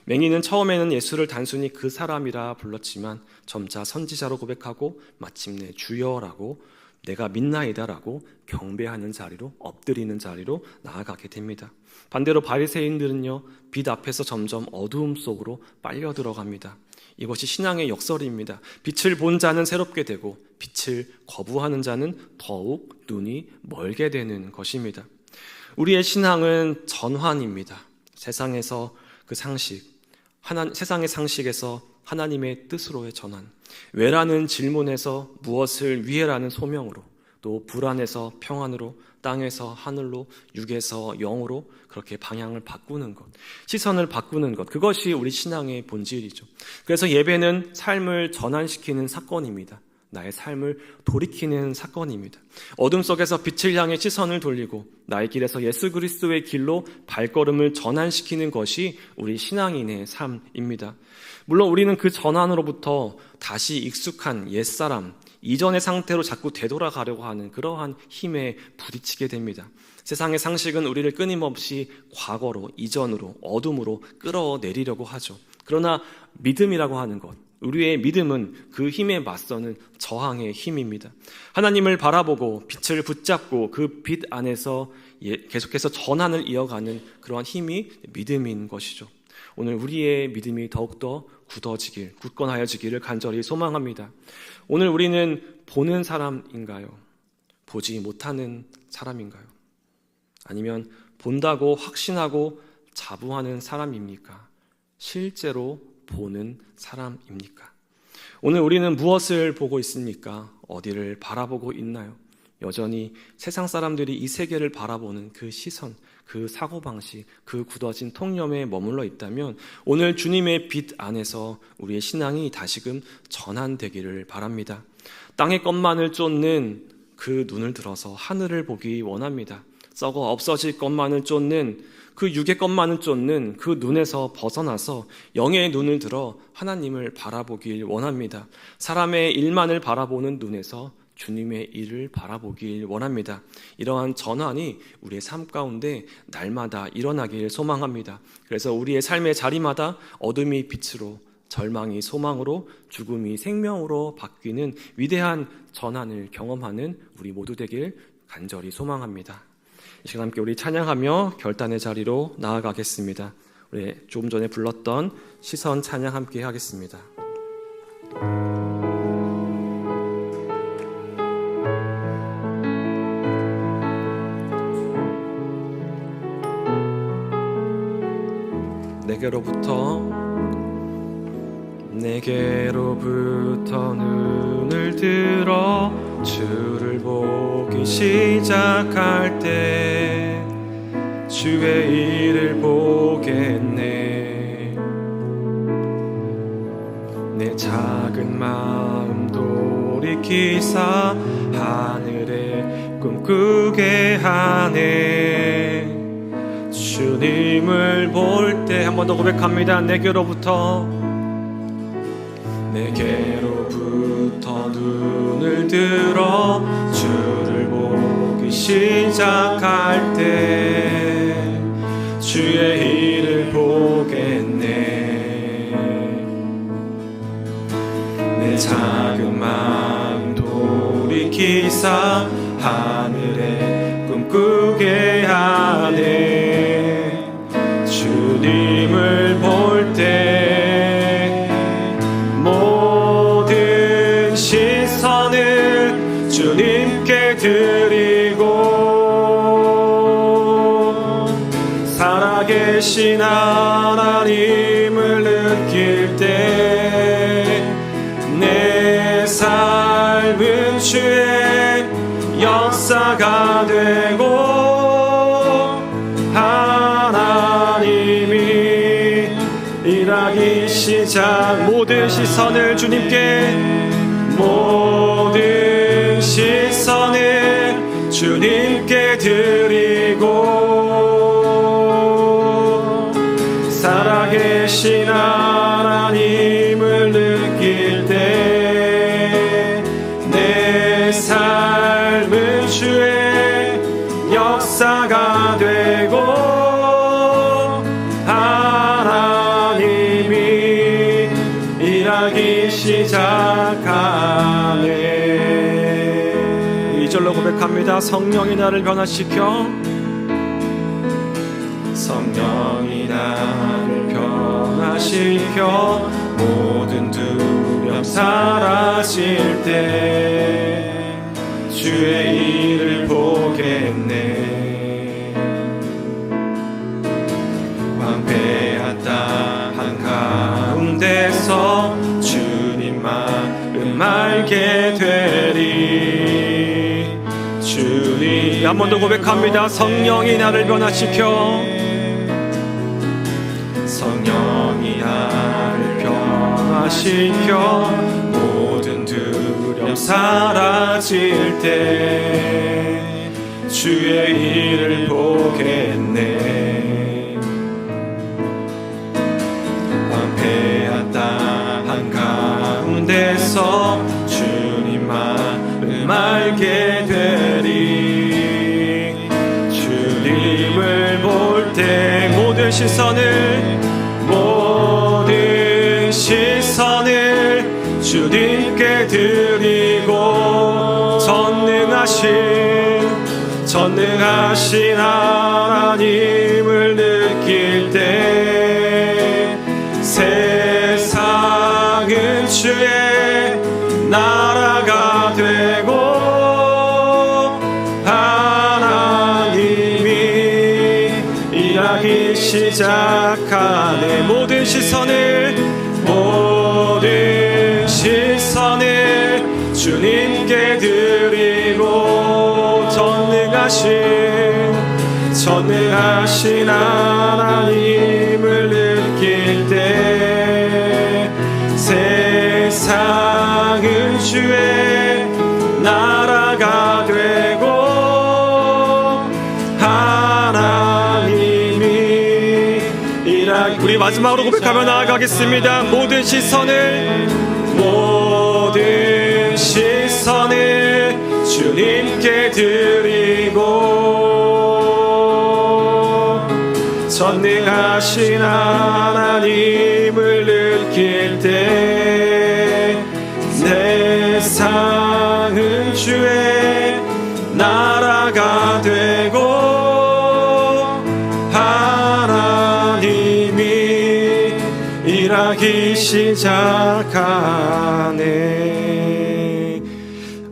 맹인은 처음에는 예수를 단순히 그 사람이라 불렀지만 점차 선지자로 고백하고 마침내 주여라고 내가 믿나이다라고 경배하는 자리로, 엎드리는 자리로 나아가게 됩니다. 반대로 바리새인들은요, 빛 앞에서 점점 어두움 속으로 빨려 들어갑니다. 이것이 신앙의 역설입니다. 빛을 본 자는 새롭게 되고 빛을 거부하는 자는 더욱 눈이 멀게 되는 것입니다. 우리의 신앙은 전환입니다. 세상에서 그 상식, 세상의 상식에서 하나님의 뜻으로의 전환, 왜라는 질문에서 무엇을 위해라는 소명으로, 또 불안에서 평안으로, 땅에서 하늘로, 육에서 영으로 그렇게 방향을 바꾸는 것, 시선을 바꾸는 것, 그것이 우리 신앙의 본질이죠. 그래서 예배는 삶을 전환시키는 사건입니다. 나의 삶을 돌이키는 사건입니다. 어둠 속에서 빛을 향해 시선을 돌리고 나의 길에서 예수 그리스도의 길로 발걸음을 전환시키는 것이 우리 신앙인의 삶입니다. 물론 우리는 그 전환으로부터 다시 익숙한 옛사람, 이전의 상태로 자꾸 되돌아가려고 하는 그러한 힘에 부딪히게 됩니다. 세상의 상식은 우리를 끊임없이 과거로, 이전으로, 어둠으로 끌어내리려고 하죠. 그러나 믿음이라고 하는 것, 우리의 믿음은 그 힘에 맞서는 저항의 힘입니다. 하나님을 바라보고 빛을 붙잡고 그 빛 안에서 계속해서 전환을 이어가는 그러한 힘이 믿음인 것이죠. 오늘 우리의 믿음이 더욱더 굳건하여지기를 간절히 소망합니다. 오늘 우리는 보는 사람인가요? 보지 못하는 사람인가요? 아니면 본다고 확신하고 자부하는 사람입니까? 실제로 보는 사람입니까? 오늘 우리는 무엇을 보고 있습니까? 어디를 바라보고 있나요? 여전히 세상 사람들이 이 세계를 바라보는 그 시선, 그 사고방식, 그 굳어진 통념에 머물러 있다면 오늘 주님의 빛 안에서 우리의 신앙이 다시금 전환되기를 바랍니다. 땅의 것만을 쫓는 그 눈을 들어서 하늘을 보기 원합니다. 썩어 없어질 것만을 쫓는 그 육의 것만을 쫓는 그 눈에서 벗어나서 영의 눈을 들어 하나님을 바라보길 원합니다. 사람의 일만을 바라보는 눈에서 주님의 일을 바라보길 원합니다. 이러한 전환이 우리의 삶 가운데 날마다 일어나길 소망합니다. 그래서 우리의 삶의 자리마다 어둠이 빛으로, 절망이 소망으로, 죽음이 생명으로 바뀌는 위대한 전환을 경험하는 우리 모두 되길 간절히 소망합니다. 이 시간 함께 우리 찬양하며 결단의 자리로 나아가겠습니다. 우리 조금 전에 불렀던 시선 찬양 함께 하겠습니다. 내게로부터 눈을 들어 주를 보기 시작할 때 주의 일을 보겠네. 내 작은 마음 돌이키사 하늘에 꿈꾸게 하네. 주님을 볼 때 한 번 더 고백합니다. 내게로부터 눈을 들어 주를 보기 시작할 때 주의 일을 보겠네. 내 작은 마음 돌이키사 하늘에 꿈꾸게 하네. 주님을 볼 때 모든 시선을 주님께 드리고 살아계신 하나님을 느낄 때 내 삶은 주의 역사가 되고 하나님이 일하기 시작. 모든 시선을 주님께, 모든 시선을 주님께 드리고 살아계신 전능하신 하나님을 느낄 때 내 삶은 주의 역사가 되고 하나님이 일하기 시작하네. 2절로 고백합니다. 성령이 나를 변화시켜 성령이 나를 변화시켜 모든 두려움 사라질 때 주의 일을 보겠네. 황폐한 땅 한가운데서 주님 마음 알게 되리. 주님 한 번 더 고백합니다. 성령이 나를 변화시켜 성령이 나를 변화시켜 모든 두려움 사라질 때 주의 일을 보겠네. 황폐한 땅 한가운데서 주님 마음 알게 되리. 주님을 볼 때 모든 시선을 주님께 드리고 전능하신 하나님을 느낄 때 세상은 주의 나라가 되고 하나님이 일하기 시작하네. 모든 시선을 주님께 드리고 전능하신 하나님을 느낄 때 세상은 주의 나라가 되고 하나님이 일하기. 우리 마지막으로 고백하며 나아가겠습니다. 모든 시선을 주님께 드리고 전능하신 하나님을 느낄 때 내 삶은 주의 나라가 되고 하나님이 일하기 시작하네.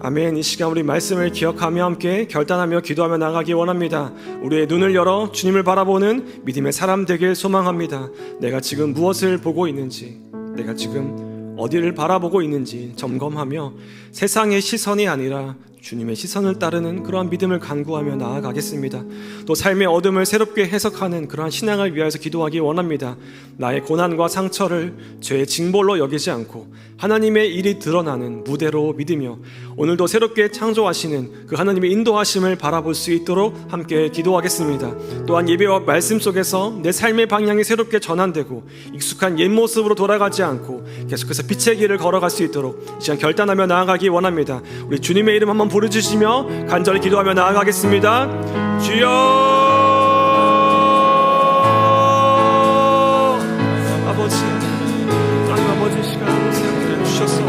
아멘. 이 시간 우리 말씀을 기억하며 함께 결단하며 기도하며 나가기 원합니다. 우리의 눈을 열어 주님을 바라보는 믿음의 사람 되길 소망합니다. 내가 지금 무엇을 보고 있는지, 내가 지금 어디를 바라보고 있는지 점검하며 세상의 시선이 아니라 주님의 시선을 따르는 그러한 믿음을 간구하며 나아가겠습니다. 또 삶의 어둠을 새롭게 해석하는 그러한 신앙을 위하여서 기도하기 원합니다. 나의 고난과 상처를 죄의 징벌로 여기지 않고 하나님의 일이 드러나는 무대로 믿으며 오늘도 새롭게 창조하시는 그 하나님의 인도하심을 바라볼 수 있도록 함께 기도하겠습니다. 또한 예배와 말씀 속에서 내 삶의 방향이 새롭게 전환되고 익숙한 옛 모습으로 돌아가지 않고 계속해서 빛의 길을 걸어갈 수 있도록 이 시간 결단하며 나아가기 원합니다. 우리 주님의 이름 한번 부르짖으며 간절히 기도하며 나아가겠습니다. 주여, 아버지, 하나님 아버지 시간을 세워드려 주셔서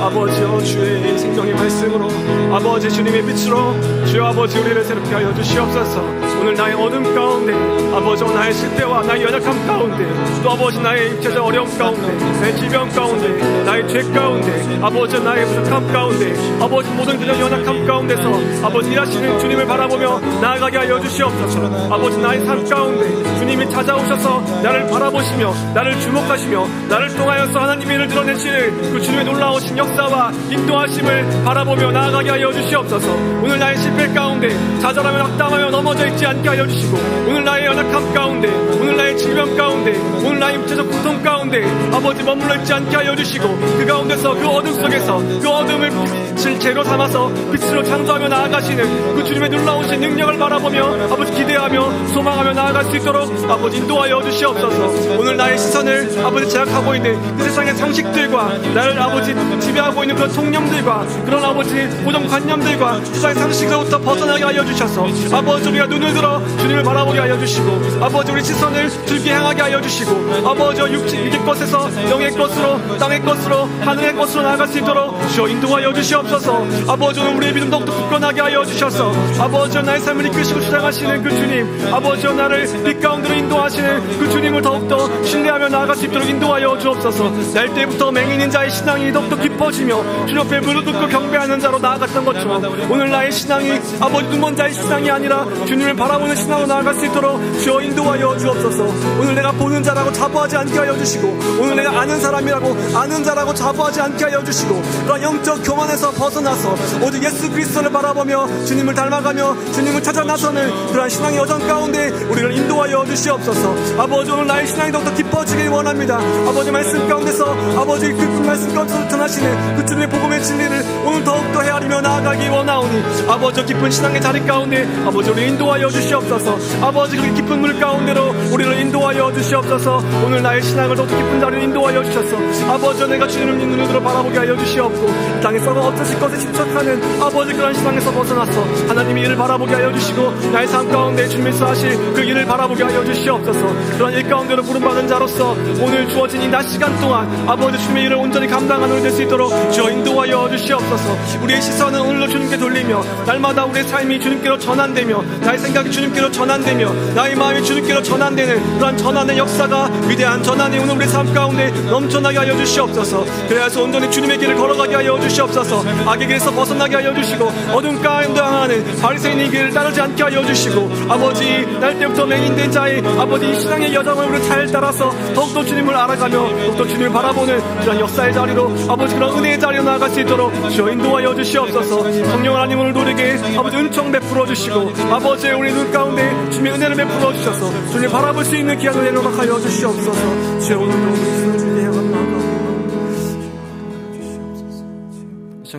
아버지여 주의 생명의 말씀으로 아버지 주님의 빛으로 주여 아버지 우리를 새롭게 하여 주시옵소서. 오늘 나의 어둠 가운데 아버지 나의 실패와 나의 연약함 가운데 또 아버지 나의 육체적 어려움 가운데 나의 질병 가운데 나의 죄 가운데 아버지 나의 부족함 가운데 아버지 모든 그런 연약함 가운데서 아버지 일하시는 주님을 바라보며 나아가게 하여 주시옵소서. 아버지 나의 삶 가운데 주님이 찾아오셔서 나를 바라보시며 나를 주목하시며 나를 통하여서 하나님의 일을 드러내시는 그 주님의 놀라우신 역사와 인도하심을 바라보며 나아가게 하여 주시옵소서. 오늘 나의 실패 가운데 좌절하며 낙담하며 넘어져 있지 않게 하여 주시고, 오늘 나의 연약함 가운데, 오늘 나의 질병 가운데, 오늘 나의 육체적 고통 가운데 아버지 머물러 있지 않게 하여 주시고, 그 가운데서 그 어둠 속에서 그 어둠을 빛을 재로 삼아서 빛으로 창조하며 나아가시는 그 주님의 놀라우신 능력을 바라보며 아버지 기대하며 소망하며 나아갈 수 있도록 아버지 인도하여 주시옵소서. 오늘 나의 시선을 아버지 제약하고 있는 그 세상의 상식들과 나를 아버지 지배하고 있는 그런 통념들과 그런 아버지 고정관념들과 세상의 상식으로부터 벗어나게 하여 주셔서 아버지 우리가 눈을 들어 주님을 바라보게 하여 주시고, 아버지 우리 시선을 주께 향하게 하여 주시고, 아버지 육의 것에서 영의 것으로 땅의 것으로 하늘의 것으로 나아갈 수 있도록 주여 인도하여 주시옵소서. 아버지 오늘 우리의 믿음 더욱더 굳건하게 하여 주셔서 아버지 나의 삶을 이끄시고 주장하시는 그 주님, 아버지 나를 빛 가운데로 인도하시는 그 주님을 더욱더 신뢰하며 나아갈 수 있도록 인도하여 주옵소서. 날 때부터 맹인인 자의 신앙이 더욱더 깊어지며 주님 앞에 무릎 꿇고 경배하는 자로 나아갔던 것처럼 오늘 나의 신앙이 아버지 눈먼 자의 신앙이 아니라 주님을 바라보는 신앙으로 나아갈 수 있도록 주여 인도하여 주옵소서. 오늘 내가 보는 자라고 자부하지 않게 하여 주시고, 오늘 내가 아는 사람이라고 아는 자라고 자부하지 않게 하여 주시고, 그런 영적 교만에서 벗어나서 오직 예수 그리스도를 바라보며 주님을 닮아가며 주님을 찾아 나서는 그러한 신앙의 여정 가운데 우리를 인도하여 주시옵소서. 아버지 오늘 나의 신앙이 더욱더 깊어지길 원합니다. 아버지 말씀 가운데서 아버지 그 말씀 가운데서 전하시는 그 주님의 복음의 진리를 오늘 더욱더 헤아리며 나아가기 원하오니 아버지 깊은 신앙의 자리 가운데 아버지 우리 인도하여 주시옵소서. 아버지 그 깊은 물 가운데로 우리를 인도하여 주시옵소서. 오늘 나의 신앙을 더욱더 깊은 자리로 인도하여 주셔서 아버지 내가 주님을 눈으로 바라보게 하여 주시옵고, 이 땅에서 어떠실 것에 집착하는 아버지 그런 신앙에서 벗어나서 하나님의 일을 바라보게 하여 주시고, 나의 삶 가운데 주님께서 하실 그 일을 바라보게 하여 주시옵소서. 그런 일 가운데로 부름받은 자로서 오늘 주어진 이 낮 시간 동안 아버지 주님의 일을 온전히 감당하는 우리 될 수 있도록 주여 인도하여 주시옵소서. 우리의 시선은 오늘로 주님께 돌리며 날마다 우리의 삶이 주님께로 전환되며 나의 생각이 주님께로 전환되며 나의 마음이 주님께로 전환되는 그런 전환의 역사가, 위대한 전환이 오늘 우리 삶 가운데 넘쳐나게 하여 주시옵소서. 그래서 온전히 주님의 길을 걸어가게 하여 주시옵소서. 악의 길에서 벗어나게 하여 주시고, 어둠 가운데 향하는 바리새인의 길을 따르지 않게 하여 주시고, 아버지 날 때부터 맹인된 자의 아버지 이 신앙의 여정을 우리 잘 따라서 더욱더 주님을 알아가며 더욱더 주님을 바라보는 그런 역사의 자리로 아버지 그런 은혜의 자리로 나아갈 수 있도록 주여 인도하여 주시옵소서. 성령 하나님 오늘 우리에게 아버지 은총 베풀어 주시고, 아버지 우리 눈 가운데 주님의 은혜를 베풀어 주셔서 주님을 바라볼 수 있는 귀한 은혜를 허락하여 주시옵소서. 주여 오늘도 우리 주님께 향한 나아가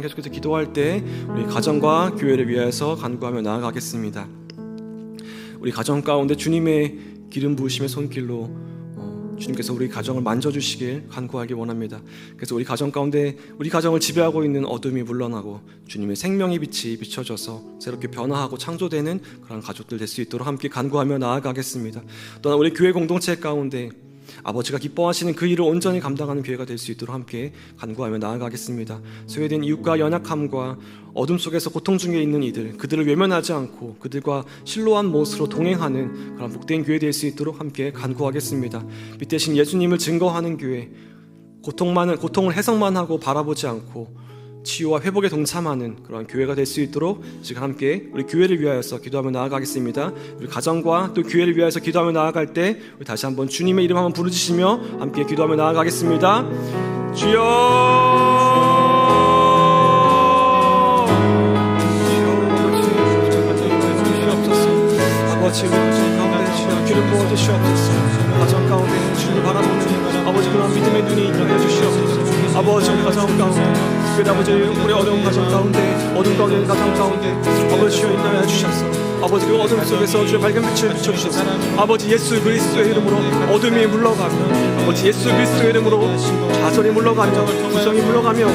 계속해서 기도할 때 우리 가정과 교회를 위해서 간구하며 나아가겠습니다. 우리 가정 가운데 주님의 기름 부으심의 손길로 주님께서 우리 가정을 만져주시길 간구하기 원합니다. 그래서 우리 가정 가운데 우리 가정을 지배하고 있는 어둠이 물러나고 주님의 생명의 빛이 비춰져서 새롭게 변화하고 창조되는 그런 가족들 될 수 있도록 함께 간구하며 나아가겠습니다. 또한 우리 교회 공동체 가운데 아버지가 기뻐하시는 그 일을 온전히 감당하는 교회가 될 수 있도록 함께 간구하며 나아가겠습니다. 소외된 이웃과 연약함과 어둠 속에서 고통 중에 있는 이들, 그들을 외면하지 않고 그들과 실로한 못으로 동행하는 그런 복된 교회 될 수 있도록 함께 간구하겠습니다. 빛 대신 예수님을 증거하는 교회, 고통을 해석만 하고 바라보지 않고 치유와 회복에 동참하는 그런 교회가 될 수 있도록 지금 함께 우리 교회를 위하여서 기도하며 나아가겠습니다. 우리 가정과 또 교회를 위하여서 기도하며 나아갈 때 우리 다시 한번 주님의 이름 한번 부르짖으며 함께 기도하며 나아가겠습니다. 주여, 아버지 가운데 주여 기름 부어 주시옵소서. 가정 가운데 주님을 바라보는 아버지 그런 믿음의 눈이 있게 해주시옵소서. 아버지 우리 가정 가운데 특별히 아버지 우리 어려운 가정 가운데 어둠 가운데 있는 가정 가운데 아버지 주여 인도하여 주셔서 아버지 그 어둠 속에서 주의 밝은 빛을 비춰주셔서 아버지 예수 그리스도의 이름으로 어둠이 물러가며 아버지 예수 그리스도의 이름으로 좌절이 물러가며 부정이 물러가며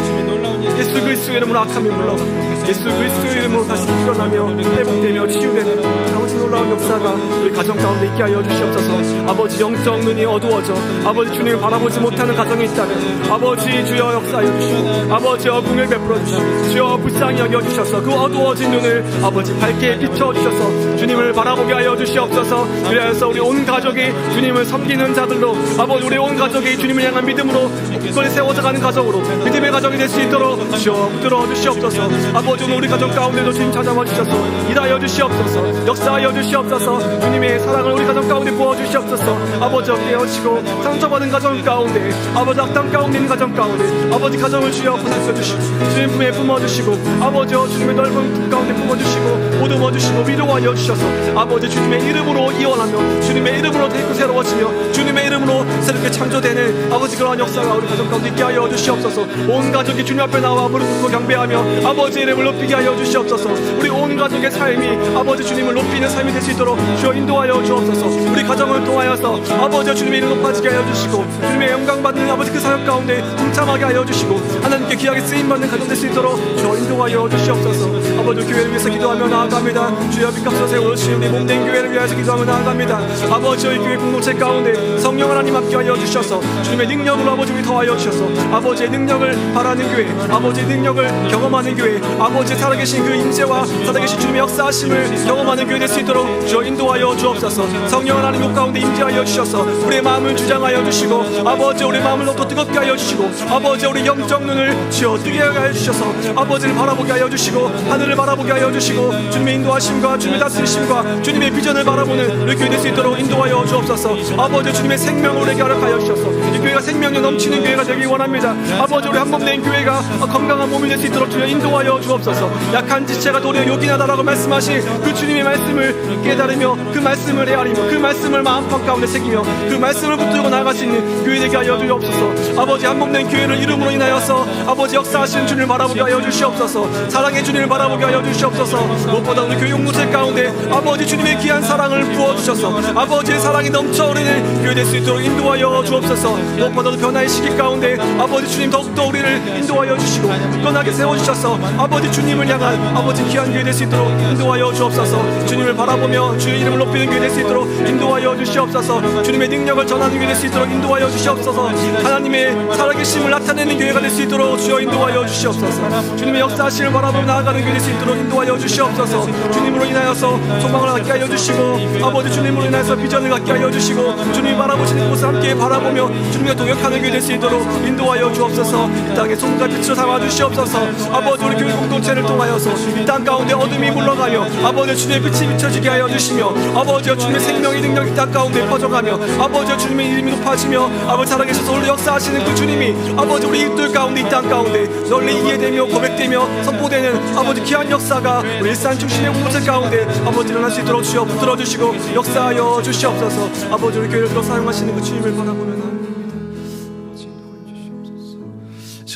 예수 그리스도의 이름으로 악함이 물러가며 예수 그리스도의 이름으로 다시 일어나며 회복되며 치유되는 아버지 놀라운 역사가 우리 가정 가운데 있게 하여 주시옵소서. 아버지 영적 눈이 어두워져 아버지 주님을 바라보지 못하는 가정이 있다면 아버지 주여 역사하여 주시고 아버지 어궁을 베풀어 주시고 주여 불쌍히 여겨주셔서 그 어두워진 눈을 아버지 밝게 비춰주셔서 주님을 바라보게 하여 주시옵소서. 그래서 우리 온 가족이 주님을 섬기는 자들로 아버지 우리 온 가족이 주님을 향한 믿음으로 굳건히 세워져가는 가정으로 믿음의 가정이 될 수 있도록 주여 붙들어 주시옵소서. 아버지 오늘 우리 가정 가운데도 주님 찾아와 주셔서 일하여 주시옵소서. 역사하여 주시옵소서. 주님의 사랑을 우리 가정 가운데 부어 주시옵소서. 아버지 깨우치고 상처받은 가정 가운데, 아버지 악당 가운데 있는 가정 가운데, 아버지 가정을 주여 부서져 주시고 주님 품에 품어주시고, 아버지여 주님의 넓은 품 가운데 품어주시고 보듬어주시고 위로하여 주셔서 아버지 주님의 이름으로 이원하며 주님의 이름으로 대고 새로워지며 주님의 이름으로 새롭게 창조되는 아버지 그러한 역사가 우리 가정 가운데 있게 하여 주시옵소서. 온 가족이 주님 앞에 나와 무릎 꿇고 경배하며 아버지 이름을 높이게 하여 주시옵소서. 우리 온 가족의 삶이 아버지 주님을 높이는 삶이 될 수 있도록 주여 인도하여 주옵소서. 우리 가정을 통하여서 아버지 주님의 이름 높아지게 하여 주시고 주님의 영광 받는 아버지 그 사역 가운데 동참하게 하여 주시고 하나님께 귀하게 쓰임받는 가정 될 수 있도록 주여 인도하여 주시옵소서. 아버지 교회를 위해서 기도하며 나아갑니다. 주여 빛값으로 세워주신 우리 몸된 교회를 위해서 기도하며 나아갑니다. 아버지 저희 교회 공동체 가운데 성령 하나님 함께하여 주셔서 주님의 능력으로 아버지 우리 더하여 주셔서 아버지의 능력을 바라는 교회, 아버지의 능력을 경험하는 교회, 아버지의 살아계신 그 임재와 살아계신 주님의 역사하심을 경험하는 교회 될 수 있도록 주여 인도하여 주옵소서. 성령 하나님 목 가운데 임재하여 주셔서 우리의 마음을 주장하여 주시고 아버지 우리 마음을 더 뜨겁게 하여 주시고 아버지 우리 영적 눈을 주여 뜨게 하여 주셔서 아버지를 바라보게 하여 주시고 하늘을 바라보게 하여 주시고 주님의 인도하심과 주님의 다스리심과 주님의 비전을 바라보는 우리 교회 될 수 있도록 인도하여 주옵소서. 아버지 주님의 생명을 우리에게 허락하여 주셔서 이 교회가 생명이 넘치는 교회가 되길 원합니다. 아버지 우리 한 몸 된 교회가 건강한 몸이 될 수 있도록 주여 인도하여 주옵소서. 약한 지체가 도리어 요긴하다라고 말씀하신 그 주님의 말씀을 깨달으며 그 말씀을 헤아리며 그 말씀을 마음판 가운데 새기며 그 말씀을 붙들고 나아갈 수 있는 교회 되게 하여 주옵소서. 아버지 한 몸 된 교회를 이름으로 인하여서 아버지 역사하시는 주님을 바라보게 하여 주시옵소서. 사랑의 주님을 바라보게 하여 주시옵소서. 무엇보다 우리 교회 공동체 가운데 아버지 주님의 귀한 사랑을 부어주셔서 아버지의 사랑이 넘쳐흐르는 교회 될 수 있도록 인도하여 주옵소서. 무엇보다도 변화의 시기 가운데 아버지 주님 더욱더 우리를 인도하여 주시고 굳건하게 세워주셔서 아버지 주님을 향한 아버지 귀한 교회 될 수 있도록 인도하여 주옵소서. 주님을 바라보며 주의 이름을 높이는 교회 될 수 있도록 인도하여 주시옵소서. 주님의 능력을 전하는 교회 될 수 있도록 인도하여 주시옵소서. 하나님의 살아계심을 나타내는 교회가 될 수 있도록 주여 인도하여 주시옵소서. 주님의 역사하심을 바라보며 나아가는 교회 될 수 있도록 인도하여 주시옵소서. 주님으로 인하여서 소망을 갖게 하여 주시고 아버지 주님으로 인하여서 비전을 갖게 하여 주시고 주님이 바라보시는 곳을 함께 바라보며 주님과 동역하는 교회 될 수 있도록 인도하여 주옵소서. 이 땅에 손과 빛으로 삼아 주시옵소서. 아버지 우리 교회 공동체를 통하여서 이 땅 가운데 어둠이 물러가며 아버지 주님의 빛이 비춰지게 하여 주시며 아버지여 주님의 생명의 능력이 이 땅 가운데 퍼져가며 아버지여 주님의 이름이 높아지며 아버지 살아계셔서 오늘 역사하시는 그 주님이 아버지 우리 이들 가운데 이 땅 가운데 널리 이해되며 고백되며 선포되는 아버지 귀한 역사가 우리 일산 중심의 공동체 가운데 아버지 일어날 수 있도록 주여 붙들어 주시고 역사하여 주시옵소서. 아버지 우리 교회를 들어 사용하시는 그 주님을 바라보며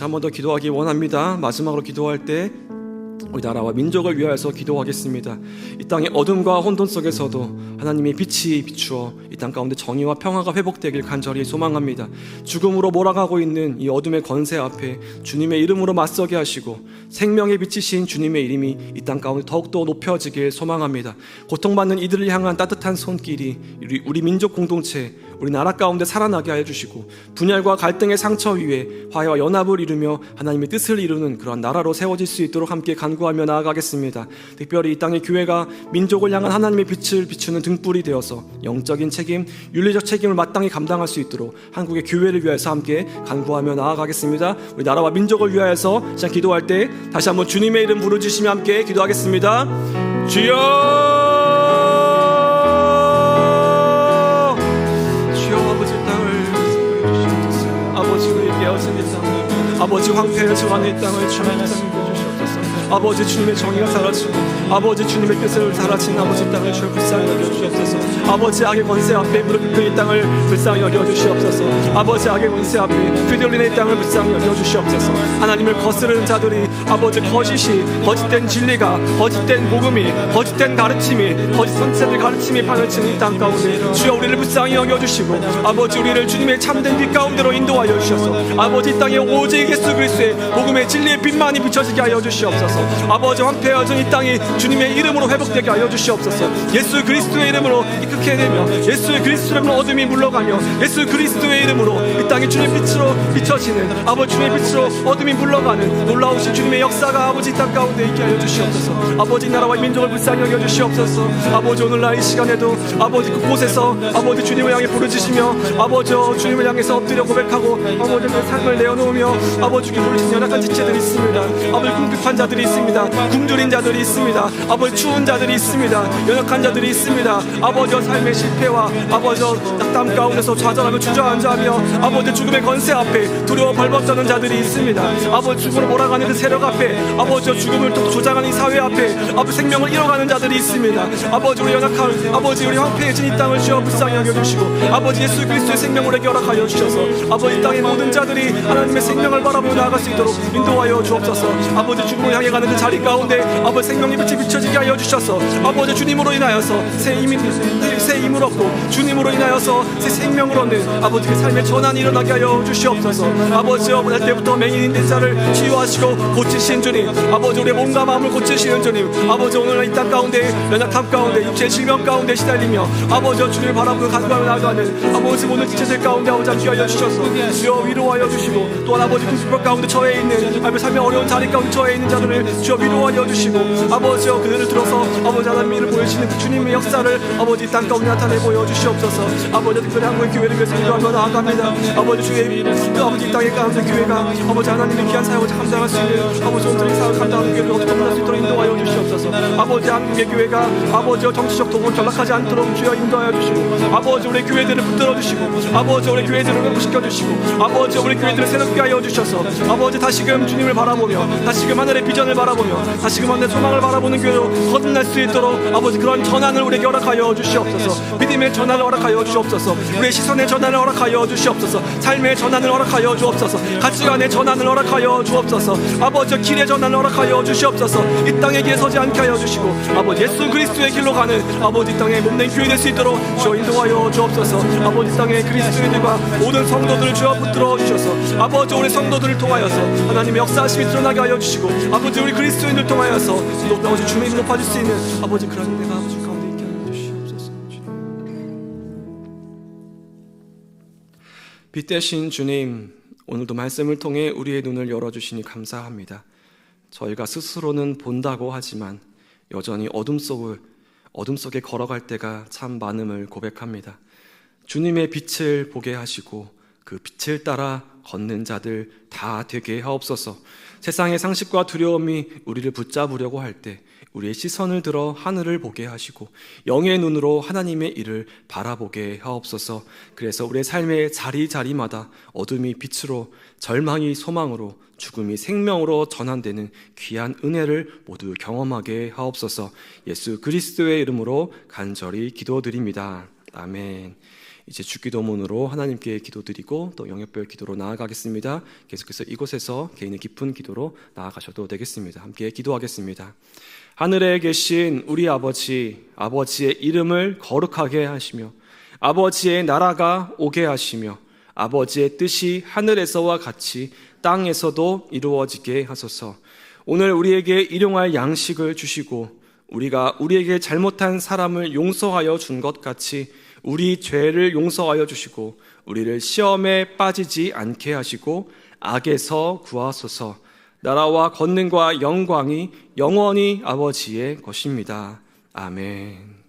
한 번 더 기도하기 원합니다. 마지막으로 기도할 때 우리 나라와 민족을 위하여서 기도하겠습니다. 이 땅의 어둠과 혼돈 속에서도 하나님의 빛이 비추어 이 땅 가운데 정의와 평화가 회복되길 간절히 소망합니다. 죽음으로 몰아가고 있는 이 어둠의 권세 앞에 주님의 이름으로 맞서게 하시고 생명의 빛이신 주님의 이름이 이 땅 가운데 더욱더 높여지길 소망합니다. 고통받는 이들을 향한 따뜻한 손길이 우리 민족 공동체 우리 나라 가운데 살아나게 하여 주시고 분열과 갈등의 상처 위에 화해와 연합을 이루며 하나님의 뜻을 이루는 그런 나라로 세워질 수 있도록 함께 간구하며 나아가겠습니다. 특별히 이 땅의 교회가 민족을 향한 하나님의 빛을 비추는 등불이 되어서 영적인 책임, 윤리적 책임을 마땅히 감당할 수 있도록 한국의 교회를 위해서 함께 간구하며 나아가겠습니다. 우리 나라와 민족을 위하여서 시작 기도할 때 다시 한번 주님의 이름 부르짖으시며 함께 기도하겠습니다. 주여 아버지 황폐해져가는 이 땅을 주님의 주시옵소서. 아버지 주님의 정의가 사라지고 아버지 주님의 뜻을 사라진 아버지 땅을 주여 불쌍히 여겨주시옵소서. 아버지 악의 권세 앞에 무릎 꿇은 이 땅을 불쌍히 여겨주시옵소서. 아버지 악의 권세 앞에 휘둘리는 이 땅을 불쌍히 여겨주시옵소서. 하나님을 거스르는 자들이 아버지 거짓된 진리가 거짓된 복음이 거짓된 가르침이 거짓 선지자들 가르침이 파헤치는 이 땅 가운데 주여 우리를 불쌍히 여겨주시고 아버지 우리를 주님의 참된 빛 가운데로 인도하여 주셔서 아버지 이 땅에 오직 예수 그리스도의 복음의 진리의 빛만이 비춰지게 하여 주시옵소서. 주시옵소서. 아버지 황폐해진 이 땅이 주님의 이름으로 회복되게 하여 주시옵소서. 예수 그리스도의 이름으로 이끌게 되며 예수 그리스도의 이름으로 어둠이 물러가며 예수 그리스도의 이름으로 이 땅이 주님의 빛으로 비춰지는 아버지 주님의 빛으로 어둠이 물러가는 놀라우신 주님의 역사가 아버지 이 땅 가운데 있게 하여 주시옵소서. 아버지 나라와 민족을 불쌍히 여겨 주시옵소서. 아버지 오늘날 이 시간에도 아버지 그곳에서 아버지 주님을 향해 부르짖으며 아버지 주님을 향해서 엎드려 고백하고 아버지 그 삶을 내어놓으며 아버지 주께 부르짖는 연약한 지체들이 있습니다. 아버지 궁핍한 자들이 있습니다. 굶주린 자들이 있습니다. 아버지 추운 자들이 있습니다. 연약한 자들이 있습니다. 아버지 삶의 실패와 아버지 낙담 가운데서 좌절하며 주저앉아하며 아버지 죽음의 건세 앞에 두려워 발벗자는 자들이 있습니다. 아버지 죽음으로 몰아가는 그 세력 앞에 아버지 죽음을 또 조장하는 이 사회 앞에 아버지 생명을 잃어가는 자들이 있습니다. 아버지 우리 연약한 아버지 우리 황폐해진 이 땅을 주여 불쌍히 여겨주시고 아버지 예수 그리스도의 생명을 내게 허락하여 주셔서 아버지 이 땅의 모든 자들이 하나님의 생명을 바라보며 나아갈 수 있도록 인도하여 주옵소서. 아버지 죽음을 향해 가는 그 자리 가운데 아버지 생명의 빛이 비춰지게 하여 주셔서 아버지 주님으로 인하여서 새 힘을 얻고 주님으로 인하여서 새 생명을 얻는 아버지 그 삶의 전환이 일어나게 하여 주시옵소서. 아버지 어느 때부터 맹인인 된 자를 치유하시고 고치신 주님, 아버지 우리의 몸과 마음을 고치시는 주님, 아버지 오늘 이 땅 가운데 연약함 가운데 육체의 질병 가운데 시달리며 아버지 주님을 바라보고 간구하며 나아가는 아버지 모든 지체들 가운데 아버지 함께 하여 주셔서 주여 위로하여 주시고 또한 아버지 궁핍 가운데 처해 있는 아버지 삶의 어려운 자리 가운데 처해 있는 자들을 주여 위로하여 주시고 아버지여 그들을 들어서 아버지 하나님의 일을 보여주시는 그 주님의 역사를 아버지 이 땅 가운데 나타내 보여 주시옵소서. 아버지 특별히 한국의 교회를 위해서 기도하며 나아갑니다. 아버지 주의 아버지 이 땅의 가운데 교회가 아버지 하나님의 귀한 사역을 감당할 수 있는 아버지 온전히 사역을 감당하는 교회를 어떻게 만날 수 있도록 인도하여 주시옵소서. 아버지 한국의 교회가 아버지와 정치적 도구를 전락하지 않도록 주여 인도하여 주시고 아버지 우리 교회들을 붙들어 주시고 아버지 우리 교회들을 회복시켜 주시고 아버지 우리 교회들을 새롭게 하여 주셔서 아버지 다시금 주님을 바라보며 다시금 하늘의 비전을 바라보며 다시금 하늘의 소망을 바라보는 교회로 거듭날 수 있도록 아버지 그런 전환을 우리에게 허락하여 주시옵소서. 믿음의 전환을 허락하여 주옵소서. 우리의 시선의 전환을 허락하여 주시옵소서. 삶의 전환을 허락하여 주옵소서. 가치관의 전환을 허락하여 주옵소서. 아버지 길의 전환을 허락하여 주시옵소서. 이 땅의 길에 서지 않게 하여 주시고 아버지 예수 그리스도의 길로 가는 아버지 이 땅에 몸된 교회 될 수 있도록 주여 인도하여 주옵소서. 아버지 땅의 그리스도인들과 모든 성도들을 주여 붙들어 주셔서 아버지 우리 성도들을 통하여서 하나님의 역사하심이 드러나게 하여 주시고 아버지 우리 그리스도인들 통하여서 아버지 주님이 높아질 수 있는 아버지 그런 은혜가 아버지 가운데 있게 하여 주시옵소서. 빛 대신 주님, 오늘도 말씀을 통해 우리의 눈을 열어주시니 감사합니다. 저희가 스스로는 본다고 하지만 여전히 어둠 속에 걸어갈 때가 참 많음을 고백합니다. 주님의 빛을 보게 하시고 그 빛을 따라 걷는 자들 다 되게 하옵소서. 세상의 상식과 두려움이 우리를 붙잡으려고 할 때 우리의 시선을 들어 하늘을 보게 하시고 영의 눈으로 하나님의 일을 바라보게 하옵소서. 그래서 우리의 삶의 자리자리마다 어둠이 빛으로, 절망이 소망으로, 죽음이 생명으로 전환되는 귀한 은혜를 모두 경험하게 하옵소서. 예수 그리스도의 이름으로 간절히 기도드립니다. 아멘. 이제 주기도문으로 하나님께 기도드리고 또 영역별 기도로 나아가겠습니다. 계속해서 이곳에서 개인의 깊은 기도로 나아가셔도 되겠습니다. 함께 기도하겠습니다. 하늘에 계신 우리 아버지, 아버지의 이름을 거룩하게 하시며 아버지의 나라가 오게 하시며 아버지의 뜻이 하늘에서와 같이 땅에서도 이루어지게 하소서. 오늘 우리에게 일용할 양식을 주시고 우리가 우리에게 잘못한 사람을 용서하여 준 것 같이 우리 죄를 용서하여 주시고 우리를 시험에 빠지지 않게 하시고 악에서 구하소서. 나라와 권능과 영광이 영원히 아버지의 것입니다. 아멘.